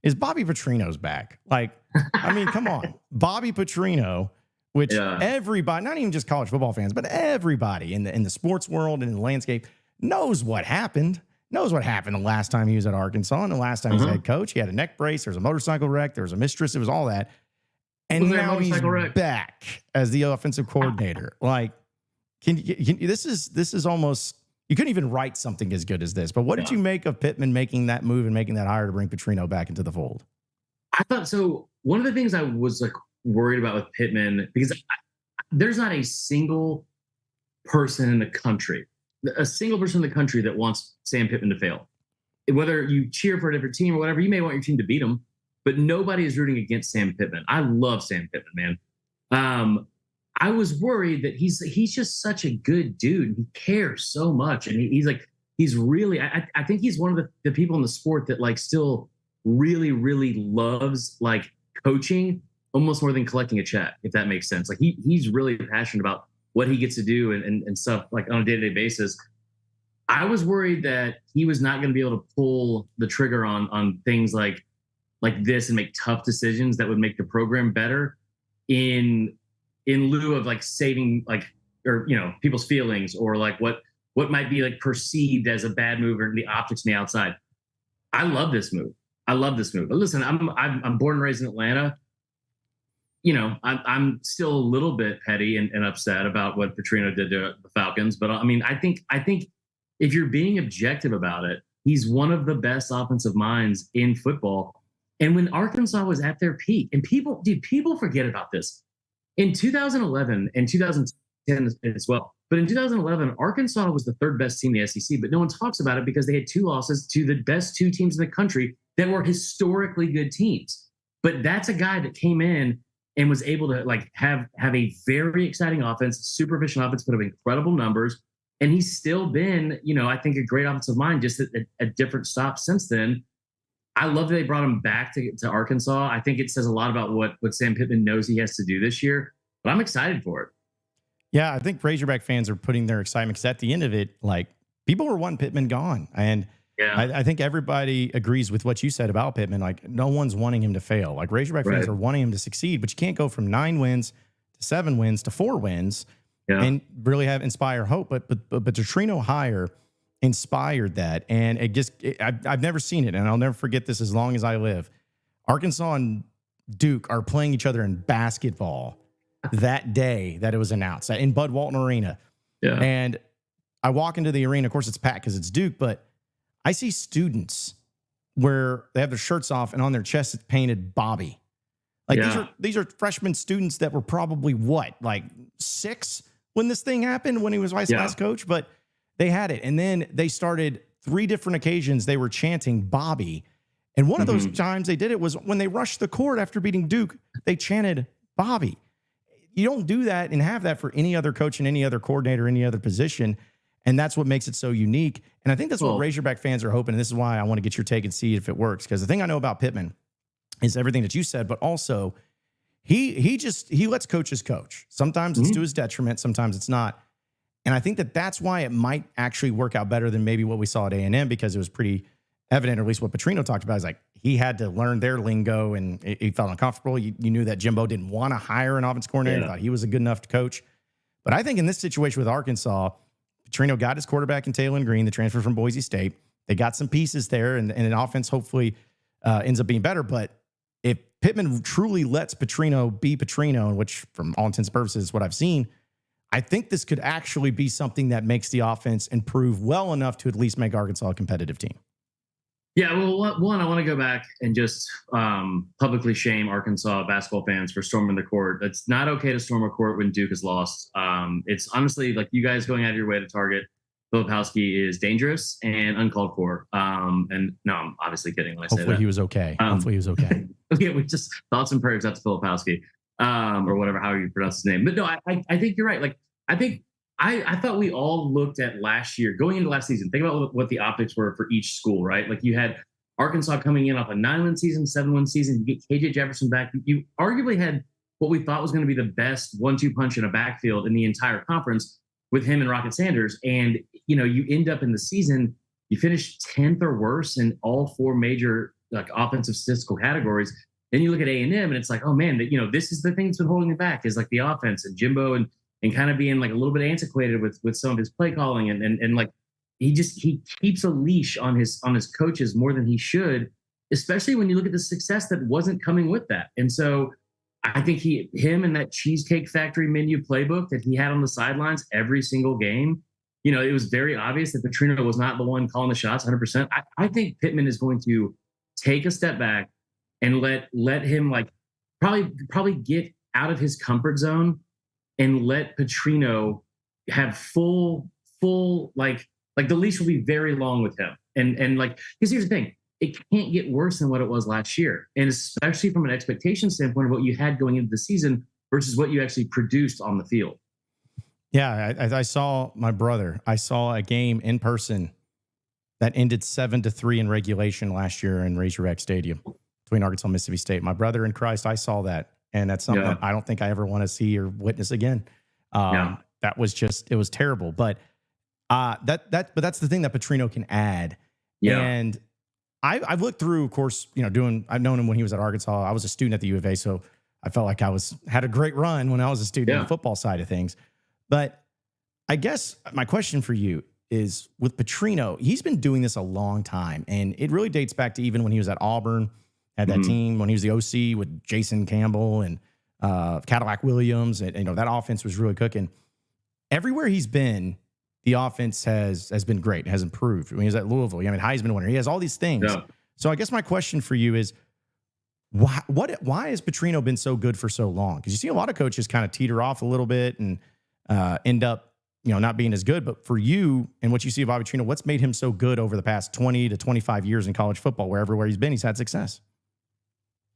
is Bobby Petrino's back. Like, I mean, come on. Bobby Petrino, which everybody, not even just college football fans, but everybody in the sports world and in the landscape knows what happened. Knows what happened the last time he was at Arkansas, and the last time he was head coach. He had a neck brace. There was a motorcycle wreck. There was a mistress. It was all that. And now he's back as the offensive coordinator. Like, this is almost, you couldn't even write something as good as this. But what did you make of Pittman making that move and making that hire to bring Petrino back into the fold? I thought so. One of the things I was like worried about with Pittman, because there's not a single person in the country that wants Sam Pittman to fail. Whether you cheer for a different team or whatever, you may want your team to beat them, but nobody is rooting against Sam Pittman. I love Sam Pittman, man. I was worried that he's just such a good dude. He cares so much. And he's really, I think he's one of the people in the sport that like still really, really loves like coaching almost more than collecting a check, if that makes sense. Like he's really passionate about what he gets to do and stuff like on a day-to-day basis. I was worried that he was not going to be able to pull the trigger on things like like this and make tough decisions that would make the program better in lieu of like saving like, or, you know, people's feelings or like what might be like perceived as a bad move or the optics on the outside. I love this move. But listen, I'm born and raised in Atlanta. You know, I'm still a little bit petty and upset about what Petrino did to the Falcons. But I mean, I think if you're being objective about it, he's one of the best offensive minds in football. And when Arkansas was at their peak, and people forget about this. In 2011 and 2010 as well. But in 2011, Arkansas was the third best team in the SEC, but no one talks about it because they had 2 losses to the best 2 teams in the country that were historically good teams. But that's a guy that came in and was able to like have a very exciting offense, super efficient offense, put up incredible numbers. And he's still been, you know, I think a great offensive mind, just at different stops since then. I love that they brought him back to Arkansas. I think it says a lot about what Sam Pittman knows he has to do this year, but I'm excited for it. Yeah, I think Razorback fans are putting their excitement because at the end of it, like people were wanting Pittman gone. And I think everybody agrees with what you said about Pittman. Like no one's wanting him to fail. Like Razorback fans are wanting him to succeed, but you can't go from 9 wins to 7 wins to 4 wins and really inspire hope. But Petrino hire inspired that. And I've never seen it. And I'll never forget this as long as I live. Arkansas and Duke are playing each other in basketball that day that it was announced in Bud Walton Arena. Yeah. And I walk into the arena. Of course, it's packed because it's Duke, but I see students where they have their shirts off and on their chest it's painted Bobby. Like these are freshman students that were probably like 6 when this thing happened when he was vice coach, but they had it. And then they started 3 different occasions. They were chanting Bobby. And one of those times they did it was when they rushed the court after beating Duke, they chanted Bobby. You don't do that and have that for any other coach and any other coordinator, any other position. And that's what makes it so unique. And I think that's what Razorback fans are hoping. And this is why I want to get your take and see if it works. Because the thing I know about Pittman is everything that you said, but also he lets coaches coach. Sometimes it's to his detriment. Sometimes it's not. And I think that's why it might actually work out better than maybe what we saw at A&M, because it was pretty evident, or at least what Petrino talked about, is like he had to learn their lingo and he felt uncomfortable. You knew that Jimbo didn't want to hire an offense coordinator. Thought he was a good enough to coach. But I think in this situation with Arkansas, Petrino got his quarterback in Taylor Green, the transfer from Boise State. They got some pieces there, and an offense hopefully ends up being better. But if Pittman truly lets Petrino be Petrino, which from all intents and purposes is what I've seen, I think this could actually be something that makes the offense improve well enough to at least make Arkansas a competitive team. Yeah, well, one, I want to go back and just publicly shame Arkansas basketball fans for storming the court. It's not okay to storm a court when Duke has lost. It's honestly like you guys going out of your way to target Filipowski is dangerous and uncalled for. And no, I'm obviously kidding when I say that. Hopefully he was okay. Hopefully he was okay. Okay, we just thoughts and prayers out to Filipowski, or whatever, how you pronounce his name. But no, I think you're right. Like, I thought we all looked at last year, going into last season, think about what the optics were for each school, right? Like you had Arkansas coming in off a 9-win season, 7-win season. You get KJ Jefferson back. You arguably had what we thought was going to be the best 1-2 punch in a backfield in the entire conference with him and Rocket Sanders. And, you know, you end up in the season, you finish 10th or worse in all 4 major like offensive statistical categories. Then you look at A&M and it's like, oh man, that, you know, this is the thing that's been holding it back is like the offense and Jimbo and kind of being like a little bit antiquated with some of his play calling and like he keeps a leash on his coaches more than he should, especially when you look at the success that wasn't coming with that. And so I think him and that Cheesecake Factory menu playbook that he had on the sidelines every single game, you know, it was very obvious that Petrino was not the one calling the shots 100%. I think Pittman is going to take a step back and let him like probably get out of his comfort zone and let Petrino have full like the leash will be very long with him. And like, because here's the thing, it can't get worse than what it was last year. And especially from an expectation standpoint of what you had going into the season versus what you actually produced on the field. Yeah, I saw my brother. I saw a game in person that ended 7-3 in regulation last year in Razorback Stadium between Arkansas and Mississippi State. My brother in Christ, I saw that. And that's something that I don't think I ever want to see or witness again. That was just, it was terrible. But but that's the thing that Petrino can add. Yeah. And I've looked through, of course, I've known him when he was at Arkansas. I was a student at the U of A, so I felt like had a great run when I was a student on the football side of things. But I guess my question for you is, with Petrino, he's been doing this a long time, and it really dates back to even when he was at Auburn, had that team, when he was the OC with Jason Campbell and Cadillac Williams, and that offense was really cooking. Everywhere he's been, the offense has been great, has improved. When he was at Louisville, Heisman winner. He has all these things. Yeah. So I guess my question for you is, why has Petrino been so good for so long? Because you see a lot of coaches kind of teeter off a little bit and end up, not being as good. But for you and what you see of Bobby Petrino, what's made him so good over the past 20 to 25 years in college football, where everywhere he's been, he's had success?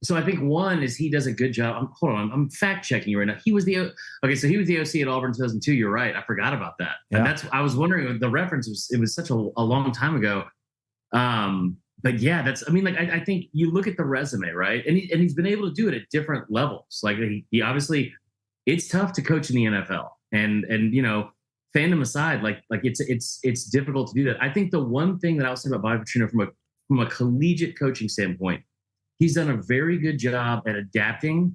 So I think one is he does a good job. I'm fact checking you right now. He was the OC at Auburn in 2002. You're right. I forgot about that. Yeah. And I was wondering, the reference was such a long time ago. But yeah, I think you look at the resume, right? And he's been able to do it at different levels. Like he obviously, it's tough to coach in the NFL, and fandom aside, like it's difficult to do that. I think the one thing that I was saying about Bobby Petrino from a collegiate coaching standpoint, he's done a very good job at adapting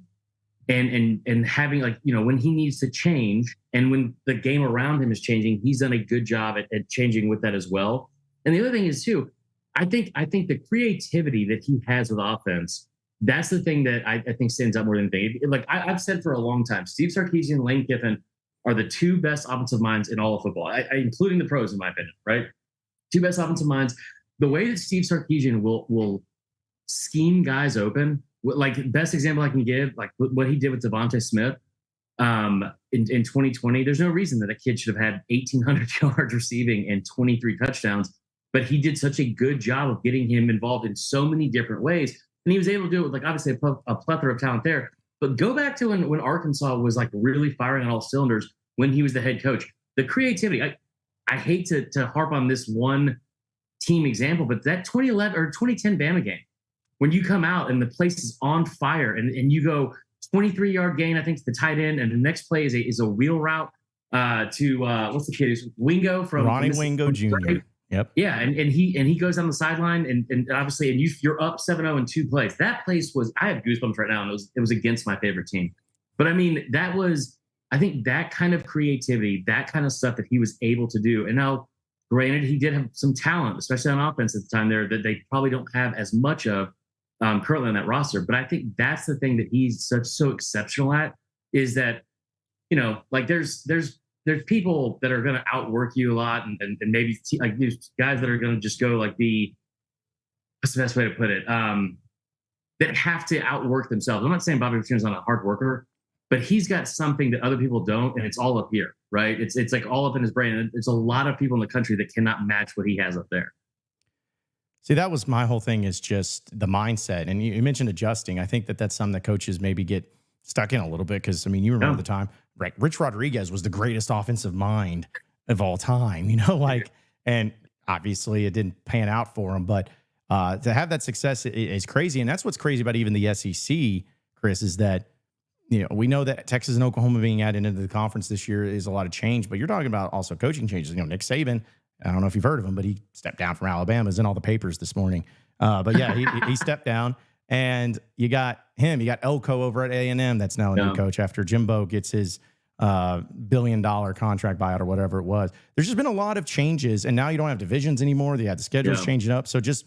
and having, when he needs to change and when the game around him is changing, he's done a good job at changing with that as well. And the other thing is too, I think the creativity that he has with offense, that's the thing that I think stands out more than anything. Like I've said for a long time, Steve Sarkisian and Lane Kiffin are the two best offensive minds in all of football, including the pros, in my opinion, right? Two best offensive minds. The way that Steve Sarkisian will scheme guys open, like best example I can give, like what he did with Devontae Smith in 2020. There's no reason that a kid should have had 1,800 yards receiving and 23 touchdowns, but he did such a good job of getting him involved in so many different ways. And he was able to do it with, obviously a plethora of talent there. But go back to when Arkansas was really firing on all cylinders when he was the head coach. The creativity, I hate to harp on this one team example, but that 2011 or 2010 Bama game, when you come out and the place is on fire and you go 23-yard gain, I think it's the tight end, and the next play is a wheel route to what's the kid? Wingo from Ronnie Wingo Jr. Yep. Yeah, and he goes on the sideline and obviously you're up 7-0 in 2 plays. That place was, I have goosebumps right now, and it was against my favorite team. But I think that kind of creativity, that kind of stuff that he was able to do. And now, granted, he did have some talent, especially on offense at the time there, that they probably don't have as much of currently on that roster. But I think that's the thing that he's so exceptional at, is that, there's people that are going to outwork you a lot, and maybe these guys that are going to just go what's the best way to put it? That have to outwork themselves. I'm not saying Bobby Petrino's not a hard worker, but he's got something that other people don't, and it's all up here, right? It's like all up in his brain. And there's a lot of people in the country that cannot match what he has up there. See, that was my whole thing, is just the mindset. And you mentioned adjusting. I think that's something that coaches maybe get stuck in a little bit, because, you remember the time, right? Rich Rodriguez was the greatest offensive mind of all time, and obviously it didn't pan out for him. But to have that success is crazy. And that's what's crazy about even the SEC, Chris, is that, we know that Texas and Oklahoma being added into the conference this year is a lot of change, but you're talking about also coaching changes. Nick Saban, I don't know if you've heard of him, but he stepped down from Alabama. Is in all the papers this morning. But yeah, he stepped down, and you got him. You got Elko over at A&M. That's now a new coach after Jimbo gets his $1 billion contract buyout or whatever it was. There's just been a lot of changes, and now you don't have divisions anymore. They had the schedules changing up. So just,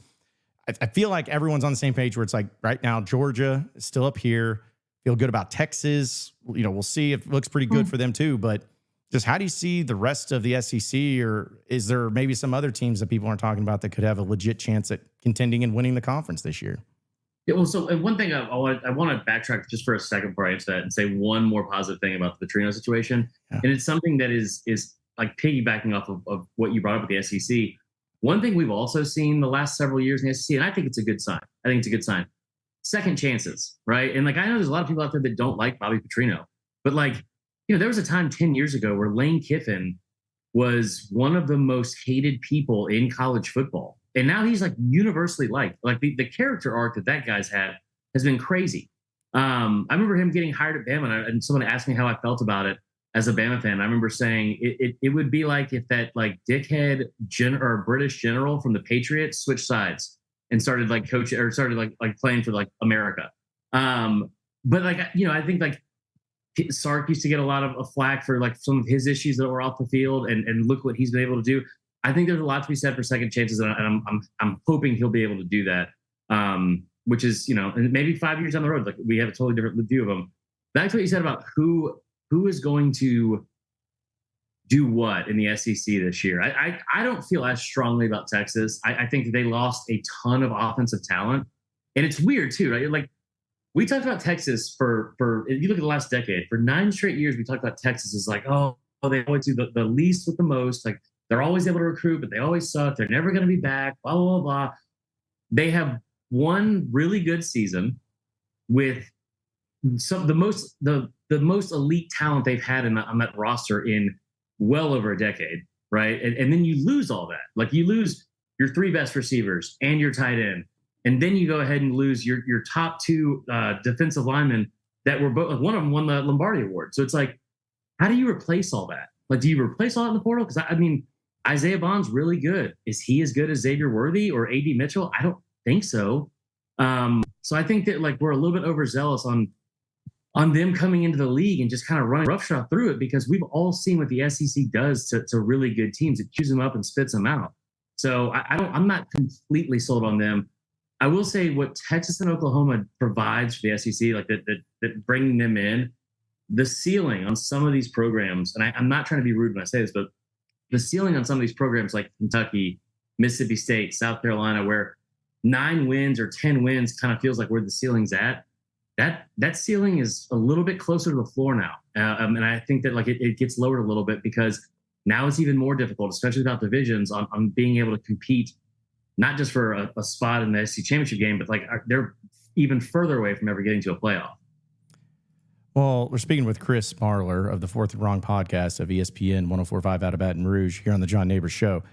I feel like everyone's on the same page, where it's like right now, Georgia is still up here. Feel good about Texas. We'll see if it looks pretty good for them too. But just how do you see the rest of the SEC, or is there maybe some other teams that people aren't talking about that could have a legit chance at contending and winning the conference this year? Yeah, well, so one thing I want to backtrack just for a second before I answer that and say one more positive thing about the Petrino situation. Yeah. And it's something that is like piggybacking off of what you brought up with the SEC. One thing we've also seen the last several years in the SEC, and I think it's a good sign. Second chances, right? And I know there's a lot of people out there that don't like Bobby Petrino, but there was a time 10 years ago where Lane Kiffin was one of the most hated people in college football. And now he's universally liked. The character arc that guy's had has been crazy. I remember him getting hired at Bama, and someone asked me how I felt about it as a Bama fan. I remember saying it would be like if that dickhead or British general from the Patriots switched sides. and started like coaching or started like playing for like America. But like, I think like Sark used to get a lot of flack for like some of his issues that were off the field, and look what he's been able to do. I think there's a lot to be said for second chances, and I'm hoping he'll be able to do that. Which is, and maybe 5 years down the road, like we have a totally different view of him. Back to what you said about who is going to do what in the SEC this year. I don't feel as strongly about Texas. I think they lost a ton of offensive talent, and it's weird too, right? Like we talked about Texas for if you look at the last decade, for 9 straight years, we talked about Texas as like, oh, they always do the least with the most. Like they're always able to recruit, but they always suck. They're never going to be back. Blah blah blah. They have one really good season with some the most elite talent they've had on that roster in well over a decade, right? And then you lose all that. Like you lose your 3 best receivers and your tight end, and then you go ahead and lose your top 2 defensive linemen that were both. One of them won the Lombardi Award. So it's like, how do you replace all that? Like, do you replace all that in the portal? Because I mean, Isaiah Bond's really good. Is he as good as Xavier Worthy or AD Mitchell? I don't think so. So I think that like we're a little bit overzealous on them coming into the league and just kind of running roughshod through it, because we've all seen what the SEC does to really good teams. It chews them up and spits them out. So I'm not completely sold on them. I will say what Texas and Oklahoma provides for the SEC, like that bringing them in, the ceiling on some of these programs, and I'm not trying to be rude when I say this, but the ceiling on some of these programs like Kentucky, Mississippi State, South Carolina, where 9 wins or 10 wins kind of feels like where the ceiling's at. That ceiling is a little bit closer to the floor now. And I think that like it gets lowered a little bit because now it's even more difficult, especially without divisions, on being able to compete, not just for a spot in the SEC championship game, but like they're even further away from ever getting to a playoff. Well, we're speaking with Chris Marler of the Fourth and Wrong podcast of ESPN 104.5 out of Baton Rouge here on the John Nabors Show.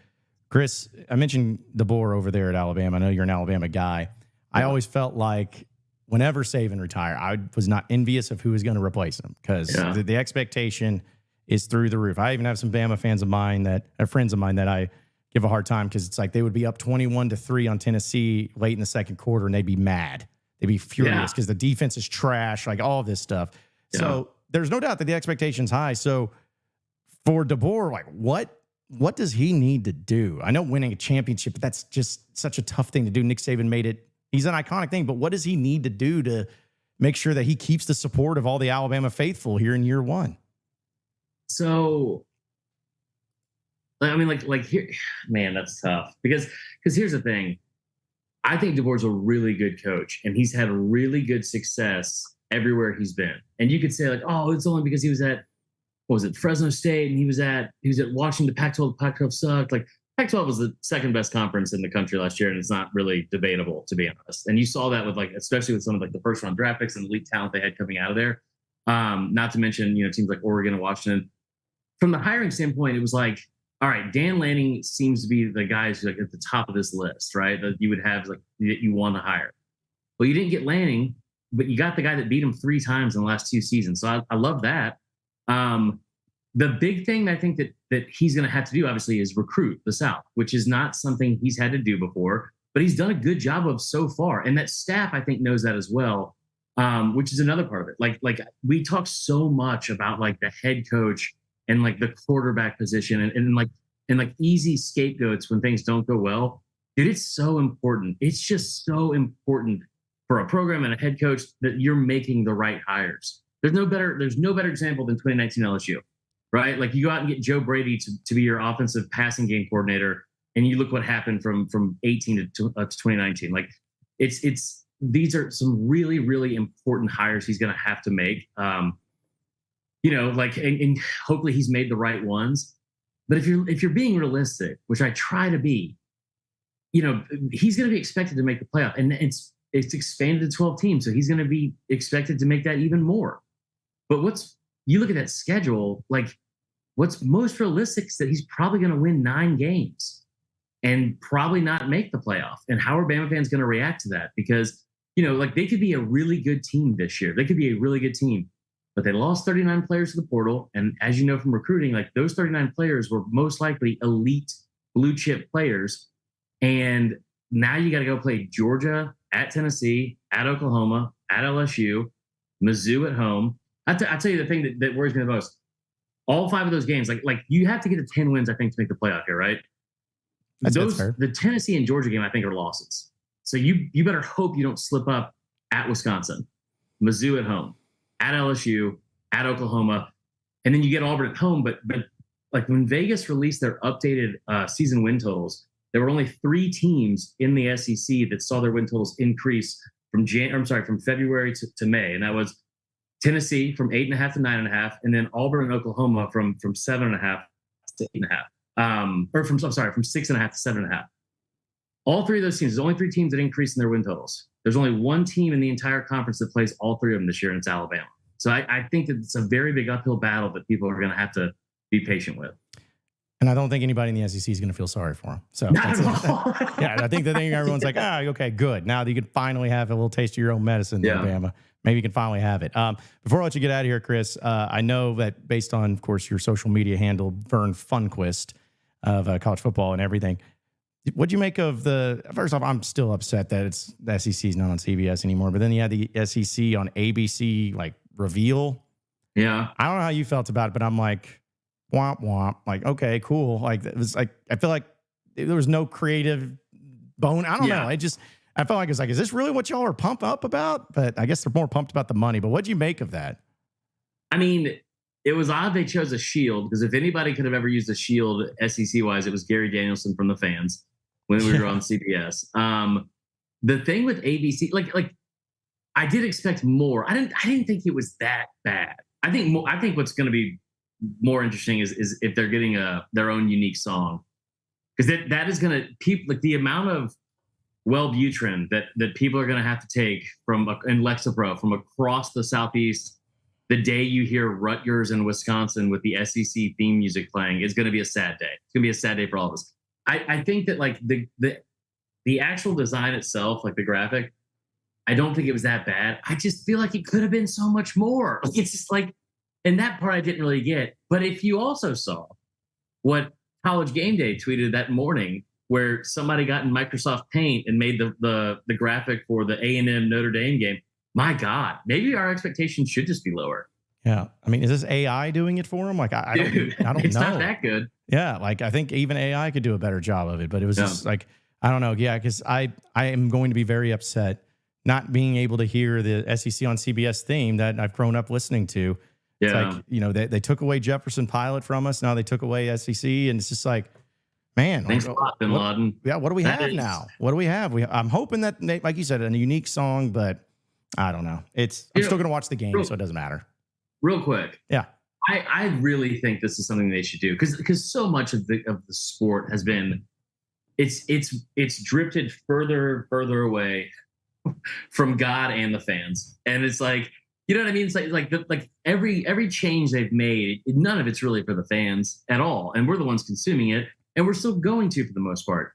Chris, I mentioned DeBoer over there at Alabama. I know you're an Alabama guy. I always felt like whenever Saban retired, I was not envious of who was going to replace him because the expectation is through the roof. I even have some Bama fans of mine friends of mine that I give a hard time because it's like they would be up 21-3 on Tennessee late in the second quarter and they'd be mad. They'd be furious because the defense is trash, like all this stuff. Yeah. So there's no doubt that the expectation's high. So for DeBoer, like what does he need to do? I know winning a championship, but that's just such a tough thing to do. Nick Saban made it. He's an iconic thing, but what does he need to do to make sure that he keeps the support of all the Alabama faithful here in year one? So, I mean, like here, man, that's tough because here's the thing. I think DeBoer's a really good coach, and he's had really good success everywhere he's been. And you could say like, oh, it's only because he was at, what was it, Fresno State, and he was at watching the Pac-12. The Pac-12 sucked. Like Pac-12 was the second best conference in the country last year, and it's not really debatable, to be honest. And you saw that with especially with some of the first round draft picks and elite talent they had coming out of there. Not to mention, teams like Oregon and Washington. From the hiring standpoint, it was like, all right, Dan Lanning seems to be the guy who's like at the top of this list, right? That you would have that you want to hire. Well, you didn't get Lanning, but you got the guy that beat him 3 times in the last 2 seasons. So I love that. The big thing I think that he's going to have to do, obviously, is recruit the South, which is not something he's had to do before, but he's done a good job of so far. And that staff, I think, knows that as well, which is another part of it. Like we talk so much about like the head coach and like the quarterback position and like easy scapegoats when things don't go well. Dude, it's so important. It's just so important for a program and a head coach that you're making the right hires. There's no better example than 2019 LSU, right? Like you go out and get Joe Brady to be your offensive passing game coordinator, and you look what happened from 18 to 2019. Like these are some really, really important hires he's going to have to make. And hopefully he's made the right ones. But if you're being realistic, which I try to be, he's going to be expected to make the playoff, and it's expanded to 12 teams, so he's going to be expected to make that even more. But you look at that schedule, like what's most realistic is that he's probably going to win 9 games and probably not make the playoff. And how are Bama fans going to react to that? Because, they could be a really good team this year. They could be a really good team, but they lost 39 players to the portal. And as you know from recruiting, like those 39 players were most likely elite blue chip players. And now you got to go play Georgia, at Tennessee, at Oklahoma, at LSU, Mizzou at home. I tell you the thing that worries me the most. All 5 of those games, like you have to get to 10 wins, I think, to make the playoff here, right? That's fair. The Tennessee and Georgia game, I think, are losses. So you better hope you don't slip up at Wisconsin, Mizzou at home, at LSU, at Oklahoma, and then you get Auburn at home. But like when Vegas released their updated season win totals, there were only 3 teams in the SEC that saw their win totals increase from February to May, and that was Tennessee from 8.5 to 9.5, and then Auburn and Oklahoma from 7.5 to 8.5, from 6.5 to 7.5. All 3 of those teams, there's only 3 teams that increase in their win totals. There's only 1 team in the entire conference that plays all 3 of them this year, and it's Alabama. So I think that it's a very big uphill battle that people are going to have to be patient with. And I don't think anybody in the SEC is going to feel sorry for him. So yeah, I think the thing everyone's like, okay, good. Now that you can finally have a little taste of your own medicine, Alabama. Maybe you can finally have it. Before I let you get out of here, Chris, I know that based on, of course, your social media handle, Vern Funquist of college football and everything. What'd you make of first off, I'm still upset that the SEC is not on CBS anymore, but then you had the SEC on ABC, like, reveal. Yeah. I don't know how you felt about it, but I'm like, womp womp. Like, okay, cool. Like, it was like, I feel like there was no creative bone. I don't know. I felt like it's like, is this really what y'all are pumped up about? But I guess they're more pumped about the money. But what'd you make of that? I mean, it was odd they chose a shield, because if anybody could have ever used a shield SEC wise, it was Gary Danielson from the Fans when we were on CBS. The thing with ABC, like I did expect more. I didn't think it was that bad. I think what's going to be more interesting is if they're getting their own unique song, because that is going to like the amount of Wellbutrin that people are going to have to take in Lexapro from across the Southeast. The day you hear Rutgers and Wisconsin with the SEC theme music playing is going to be a sad day. It's going to be a sad day for all of us. I think that like the actual design itself, like the graphic, I don't think it was that bad. I just feel like it could have been so much more. It's just like, and that part I didn't really get. But if you also saw what College Game Day tweeted that morning, where somebody got in Microsoft Paint and made the graphic for the A&M Notre Dame game, my God, maybe our expectations should just be lower. Yeah. I mean, is this AI doing it for them? Like, I don't know. It's not that good. Yeah. Like, I think even AI could do a better job of it, but it was just like, I don't know. Yeah. Cause I am going to be very upset not being able to hear the SEC on CBS theme that I've grown up listening to. It's like, they took away Jefferson Pilot from us. Now they took away SEC, and it's just like, man, thanks a lot, Bin Laden. Yeah. What do we have now? What do we have? I'm hoping that, like you said, a unique song, but I don't know. I'm still going to watch the game, so it doesn't matter. Real quick. Yeah. I really think this is something they should do, because so much of the sport has been, it's drifted further away from God and the fans. And it's like, you know what I mean? It's like every change they've made, none of it's really for the fans at all. And we're the ones consuming it, and we're still going to for the most part.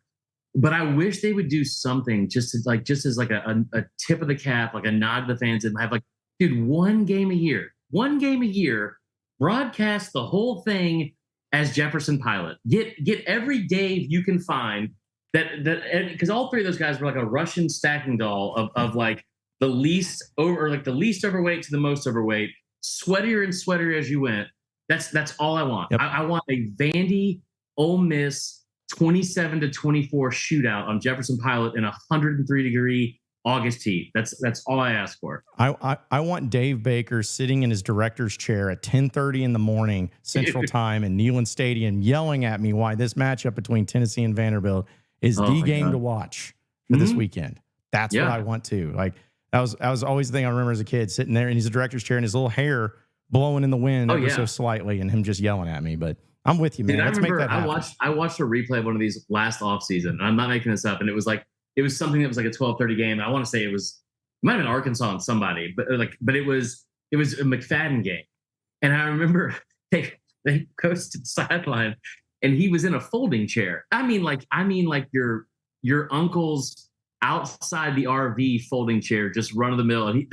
But I wish they would do something just as like a tip of the cap, like a nod to the fans, and have like, dude, one game a year, broadcast the whole thing as Jefferson Pilot. Get every Dave you can find that because all 3 of those guys were like a Russian stacking doll of like the least overweight to the most overweight, sweatier and sweatier as you went. That's all I want. Yep. I want a Vandy Ole Miss 27-24 shootout on Jefferson Pilot in 103-degree August heat. That's all I ask for. I want Dave Baker sitting in his director's chair at 10:30 in the morning Central Time in Neyland Stadium, yelling at me why this matchup between Tennessee and Vanderbilt is the game to watch for this weekend. That's what I want to. Like, that was always the thing I remember as a kid, sitting there in his director's chair and his little hair blowing in the wind ever so slightly, and him just yelling at me. But I'm with you, man. Dude, Let's make that happen. I watched a replay of one of these last offseason, and I'm not making this up, and it was something that was like a 12:30 game. And I want to say it might have been Arkansas and somebody, but it was a McFadden game. And I remember they goes to the sideline, and he was in a folding chair. I mean like your uncle's outside the RV folding chair, just run of the mill. And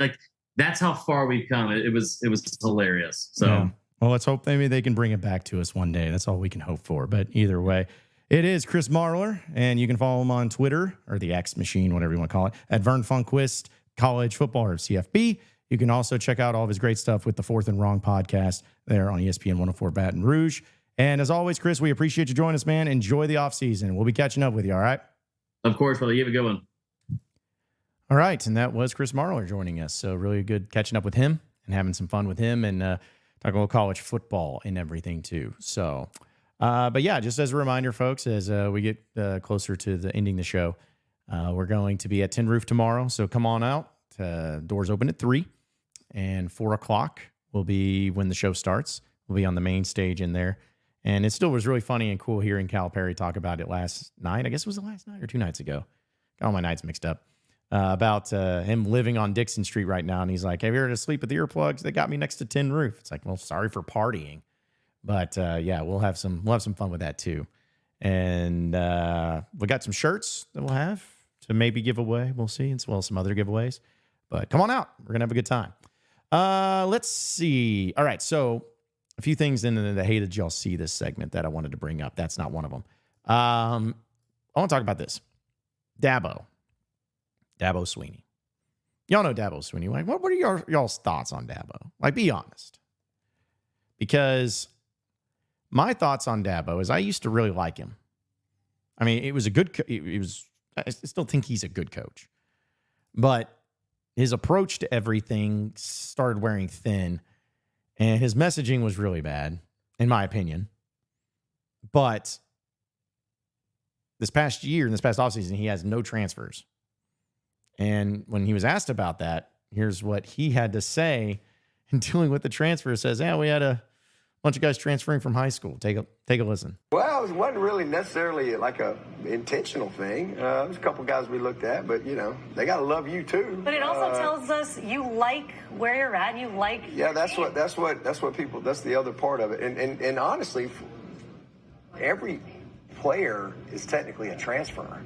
that's how far we've come. It was hilarious. So well, let's hope maybe they can bring it back to us one day. That's all we can hope for. But either way, It is Chris Marler, and you can follow him on Twitter, or the X machine, whatever you want to call it, at Vern Funquist College Football, or CFB. You can also check out all of his great stuff with the Fourth and Wrong podcast there on ESPN 104 Baton Rouge. And as always, Chris, we appreciate you joining us, man. Enjoy the offseason. We'll be catching up with you, all right? Of course, brother. You have a good one. All right, and that was Chris Marler joining us. So really good catching up with him and having some fun with him and talking about college football and everything too. So, but yeah, just as a reminder, folks, as we get closer to the ending the show, we're going to be at Tin Roof tomorrow. So come on out. Doors open at 3, and 4 o'clock will be when the show starts. We'll be on the main stage in there. And it still was really funny and cool hearing Calipari talk about it last night. I guess it was the last night or 2 nights ago. Got all my nights mixed up. About him living on Dixon Street right now. And he's like, have you heard of sleep with earplugs? They got me next to Tin Roof. It's like, well, sorry for partying. But yeah, we'll have some fun with that too. And we got some shirts that we'll have to maybe give away. We'll see, as well as some other giveaways. But come on out. We're going to have a good time. Let's see. All right, so a few things in the Hey Did Y'all See This segment that I wanted to bring up. That's not one of them. I want to talk about this. Dabo Swinney. Y'all know Dabo Swinney. Like, what are y'all's thoughts on Dabo? Like, be honest. Because my thoughts on Dabo is I used to really like him. I mean, it was a good I still think he's a good coach. But his approach to everything started wearing thin, and his messaging was really bad, in my opinion. But this past offseason, he has no transfers. And when he was asked about that, here's what he had to say in dealing with the transfer. It says, we had a bunch of guys transferring from high school. Take a listen. Well, it wasn't really necessarily like a intentional thing. There's a couple guys we looked at, but, they got to love you, too. But it also tells us you like where you're at. You like that's what people, that's the other part of it. And honestly, every player is technically a transfer.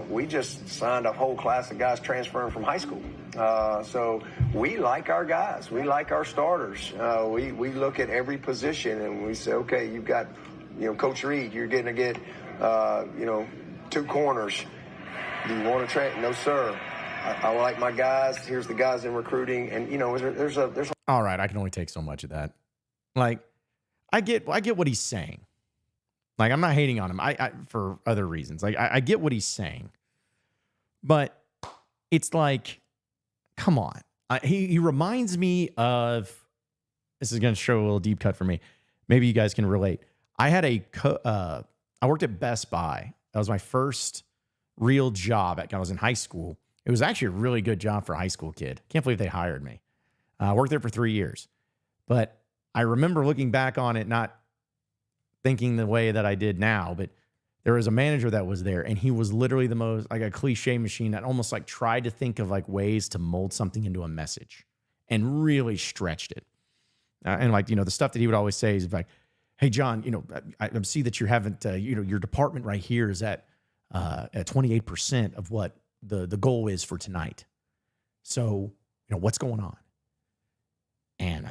We just signed a whole class of guys transferring from high school. So we like our guys. We like our starters. We look at every position and we say, okay, you've got, Coach Reed, you're going to get, 2 corners. Do you want to train? No, sir. I like my guys. Here's the guys in recruiting. And, there's all right. I can only take so much of that. Like, I get what he's saying. Like, I'm not hating on him. I for other reasons. Like, I get what he's saying, but it's like, come on. He reminds me of. This is going to show a little deep cut for me. Maybe you guys can relate. I had I worked at Best Buy. That was my first real job. I was in high school. It was actually a really good job for a high school kid. Can't believe they hired me. I worked there for 3 years, but I remember looking back on it, not thinking the way that I did now, but there was a manager that was there, and he was literally the most, like, a cliche machine that almost like tried to think of like ways to mold something into a message and really stretched it. And like, the stuff that he would always say is like, hey, John, I see that you haven't, your department right here is at 28% of what the goal is for tonight. So, what's going on? And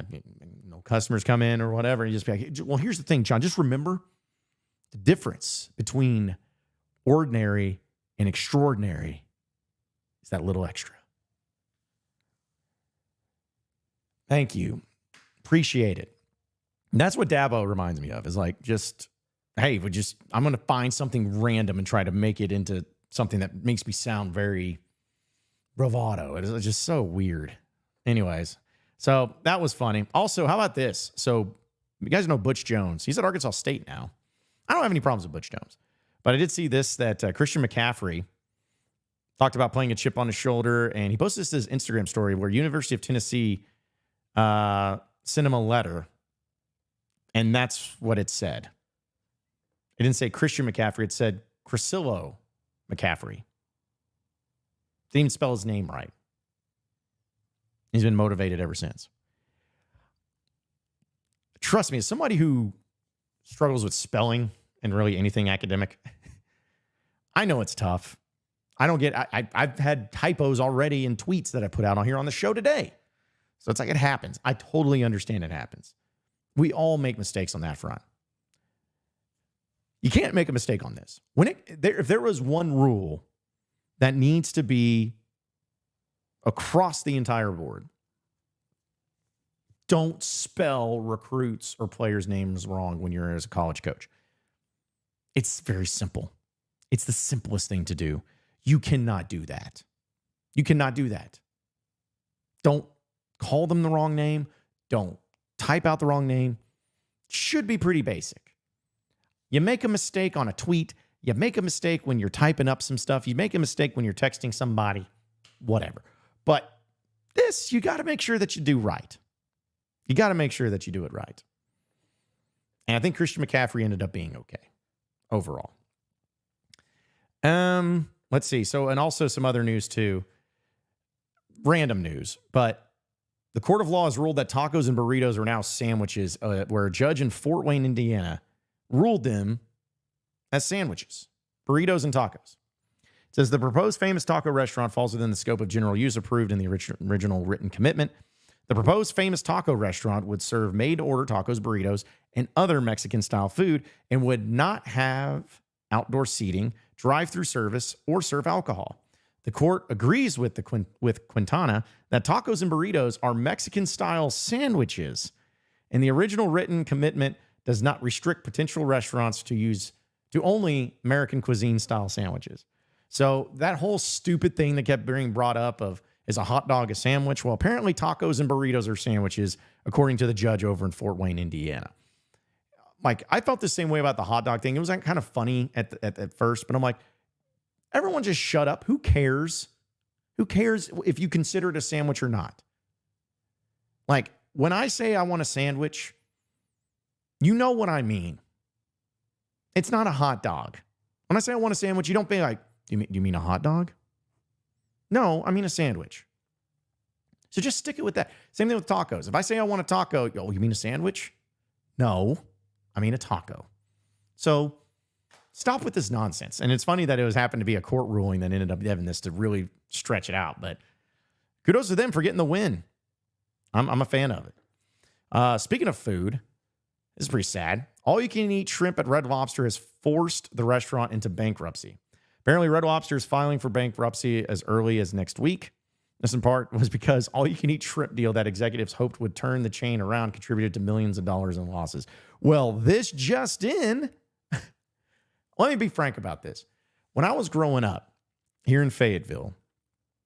customers come in or whatever, and you just be like, well, here's the thing, John, just remember the difference between ordinary and extraordinary is that little extra. Thank you. Appreciate it. And that's what Dabo reminds me of, is like, just, hey, I'm going to find something random and try to make it into something that makes me sound very bravado. It's just so weird. Anyways. So that was funny. Also, how about this? So you guys know Butch Jones. He's at Arkansas State now. I don't have any problems with Butch Jones. But I did see this, that Christian McCaffrey talked about playing a chip on his shoulder. And he posted this to his Instagram story where University of Tennessee sent him a letter. And that's what it said. It didn't say Christian McCaffrey. It said Crisillo McCaffrey. Didn't even spell his name right. He's been motivated ever since. Trust me, as somebody who struggles with spelling and really anything academic, I know it's tough. I've had typos already in tweets that I put out on here on the show today. So it's like, it happens. I totally understand it happens. We all make mistakes on that front. You can't make a mistake on this. If there was one rule that needs to be across the entire board, don't spell recruits or players' names wrong when you're as a college coach. It's very simple. It's the simplest thing to do. You cannot do that. You cannot do that. Don't call them the wrong name. Don't type out the wrong name. Should be pretty basic. You make a mistake on a tweet. You make a mistake when you're typing up some stuff. You make a mistake when you're texting somebody. Whatever. But this, you got to make sure that you do right. You got to make sure that you do it right. And I think Christian McCaffrey ended up being okay overall. Let's see. So, and also some other news too. Random news, but the court of law has ruled that tacos and burritos are now sandwiches, where a judge in Fort Wayne, Indiana, ruled them as sandwiches, burritos and tacos. It says the proposed famous taco restaurant falls within the scope of general use approved in the original written commitment. The proposed famous taco restaurant would serve made-to-order tacos, burritos, and other Mexican-style food and would not have outdoor seating, drive-through service, or serve alcohol. The court agrees with Quintana that tacos and burritos are Mexican-style sandwiches, and the original written commitment does not restrict potential restaurants to only American cuisine-style sandwiches. So that whole stupid thing that kept being brought up of, is a hot dog a sandwich? Well, apparently tacos and burritos are sandwiches, according to the judge over in Fort Wayne, Indiana. Like, I felt the same way about the hot dog thing. It was like kind of funny at first, but I'm like, everyone just shut up. Who cares? Who cares if you consider it a sandwich or not? Like, when I say I want a sandwich, you know what I mean. It's not a hot dog. When I say I want a sandwich, you don't be like, do you mean a hot dog? No, I mean a sandwich. So just stick it with that. Same thing with tacos. If I say I want a taco, oh, you mean a sandwich? No, I mean a taco. So stop with this nonsense. And it's funny that it happened to be a court ruling that ended up having this to really stretch it out. But kudos to them for getting the win. I'm a fan of it. Speaking of food, this is pretty sad. All-you-can-eat shrimp at Red Lobster has forced the restaurant into bankruptcy. Apparently, Red Lobster is filing for bankruptcy as early as next week. This, in part, was because all-you-can-eat shrimp deal that executives hoped would turn the chain around contributed to millions of dollars in losses. Well, this just in. Let me be frank about this. When I was growing up here in Fayetteville,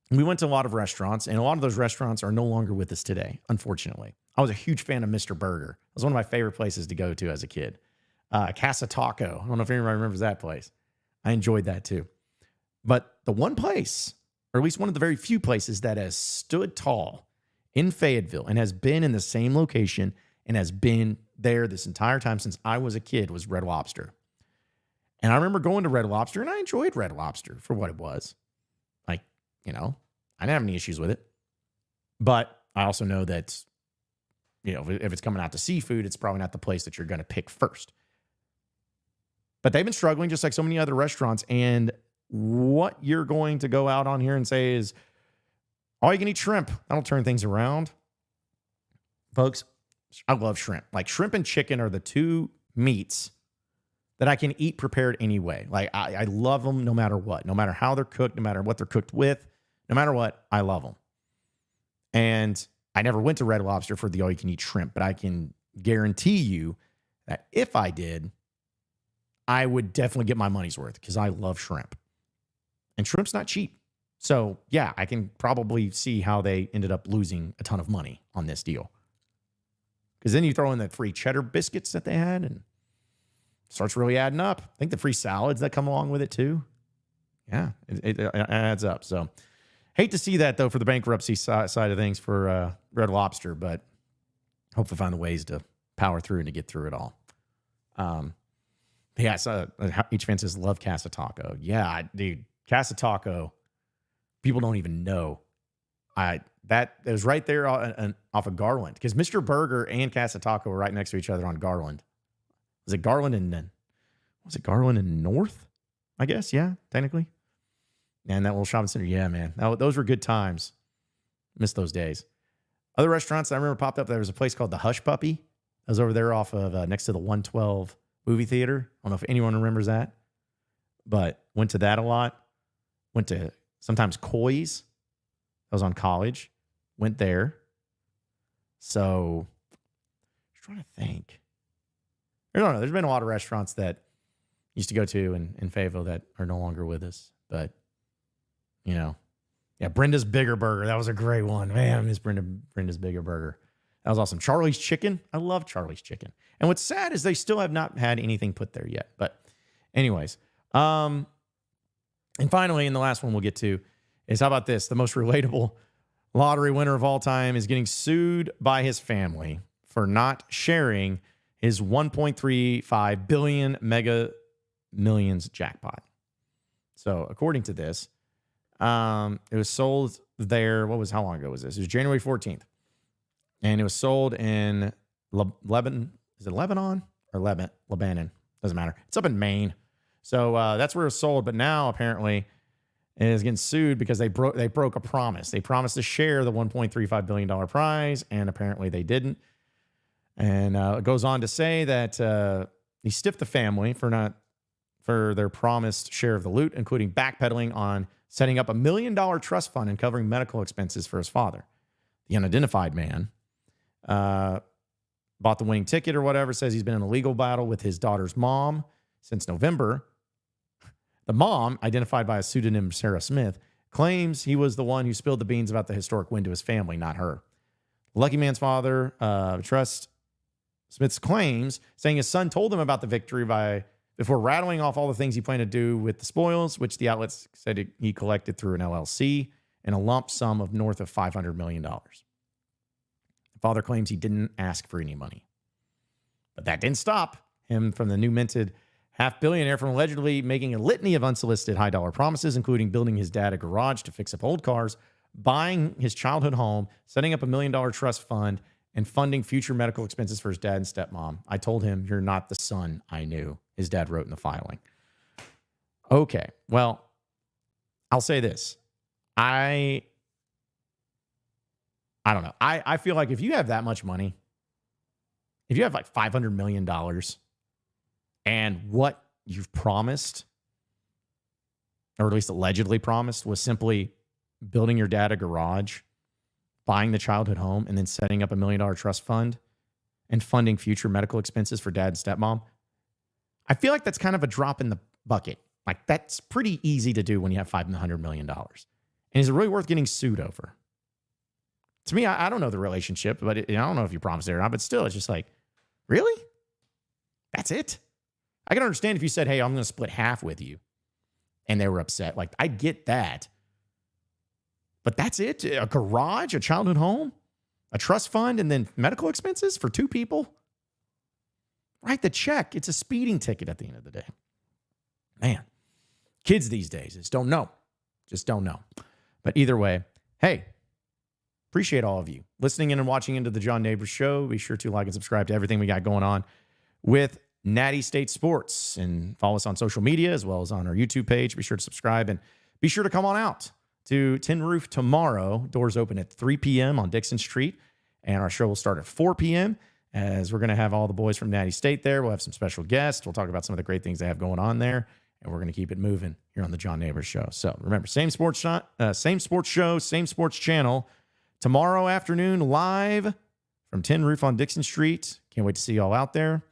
we went to a lot of restaurants, and a lot of those restaurants are no longer with us today, unfortunately. I was a huge fan of Mr. Burger. It was one of my favorite places to go to as a kid. Casa Taco. I don't know if anybody remembers that place. I enjoyed that too. But the one place, or at least one of the very few places that has stood tall in Fayetteville and has been in the same location and has been there this entire time since I was a kid, was Red Lobster. And I remember going to Red Lobster, and I enjoyed Red Lobster for what it was. Like, I didn't have any issues with it. But I also know that, if it's coming out to seafood, it's probably not the place that you're going to pick first. But they've been struggling just like so many other restaurants. And what you're going to go out on here and say is, all you can eat shrimp. That'll turn things around. Folks, I love shrimp. Like, shrimp and chicken are the two meats that I can eat prepared anyway. Like, I love them no matter what. No matter how they're cooked, no matter what they're cooked with, no matter what, I love them. And I never went to Red Lobster for the all-you-can-eat shrimp, but I can guarantee you that if I did, I would definitely get my money's worth because I love shrimp. And shrimp's not cheap. So, yeah, I can probably see how they ended up losing a ton of money on this deal. Because then you throw in the free cheddar biscuits that they had, and it starts really adding up. I think the free salads that come along with it, too. Yeah, it adds up. So, hate to see that, though, for the bankruptcy side of things for Red Lobster, but hope to find the ways to power through and to get through it all. Yeah, so each fan says, love Casa Taco. Yeah, dude, Casa Taco, people don't even know. That it was right there off of Garland, because Mr. Burger and Casa Taco were right next to each other on Garland. Was it Garland and North? I guess, yeah, technically. And that little shopping center, yeah, man. Those were good times. Missed those days. Other restaurants I remember popped up, there was a place called the Hush Puppy. I was over there off of next to the 112 movie theater. I don't know if anyone remembers that, but went to that a lot. Went to sometimes Coy's. I was on college. Went there. So, I'm trying to think. I don't know. There's been a lot of restaurants that used to go to in Fayetteville that are no longer with us. But, you know, yeah, Brenda's Bigger Burger. That was a great one. Man, I miss Brenda's Bigger Burger. That was awesome. Charlie's Chicken. I love Charlie's Chicken. And what's sad is they still have not had anything put there yet. But anyways, and finally, and the last one we'll get to is, how about this? The most relatable lottery winner of all time is getting sued by his family for not sharing his 1.35 billion Mega Millions jackpot. So according to this, it was sold there. How long ago was this? It was January 14th. And it was sold in Lebanon. Is it Lebanon or Lebanon? Doesn't matter. It's up in Maine. So that's where it was sold. But now apparently it is getting sued because they broke a promise. They promised to share the $1.35 billion prize, and apparently they didn't. And it goes on to say that he stiffed the family for their promised share of the loot, including backpedaling on setting up $1 million trust fund and covering medical expenses for his father. The unidentified man bought the winning ticket or whatever, says he's been in a legal battle with his daughter's mom since November. The mom, identified by a pseudonym Sarah Smith, claims he was the one who spilled the beans about the historic win to his family, not her. Lucky Man's father trusts Smith's claims, saying his son told him about the victory before rattling off all the things he planned to do with the spoils, which the outlets said he collected through an LLC, and a lump sum of north of $500 million. The father claims he didn't ask for any money. But that didn't stop him from the new minted half-billionaire from allegedly making a litany of unsolicited high-dollar promises, including building his dad a garage to fix up old cars, buying his childhood home, setting up $1 million trust fund, and funding future medical expenses for his dad and stepmom. I told him, "You're not the son I knew," his dad wrote in the filing. Okay, well, I'll say this. I don't know. I feel like if you have that much money, if you have like $500 million and what you've promised, or at least allegedly promised, was simply building your dad a garage, buying the childhood home, and then setting up $1 million trust fund and funding future medical expenses for dad and stepmom, I feel like that's kind of a drop in the bucket. Like, that's pretty easy to do when you have $500 million. And is it really worth getting sued over? To me, I don't know the relationship, but I don't know if you promised it or not, but still, it's just like, really? That's it? I can understand if you said, "Hey, I'm going to split half with you," and they were upset. Like, I get that. But that's it? A garage, a childhood home, a trust fund, and then medical expenses for two people? Write the check. It's a speeding ticket at the end of the day. Man, kids these days just don't know. Just don't know. But either way, hey, appreciate all of you listening in and watching into the John Nabors Show. Be sure to like and subscribe to everything we got going on with Natty State Sports, and follow us on social media as well as on our YouTube page. Be sure to subscribe, and be sure to come on out to Tin Roof tomorrow. Doors open at 3 p.m. on Dixon Street, and our show will start at 4 p.m. as we're going to have all the boys from Natty State there. We'll have some special guests. We'll talk about some of the great things they have going on there, and we're going to keep it moving here on the John Nabors Show. So remember, same sports show, same sports channel. Tomorrow afternoon, live from Tin Roof on Dixon Street. Can't wait to see you all out there.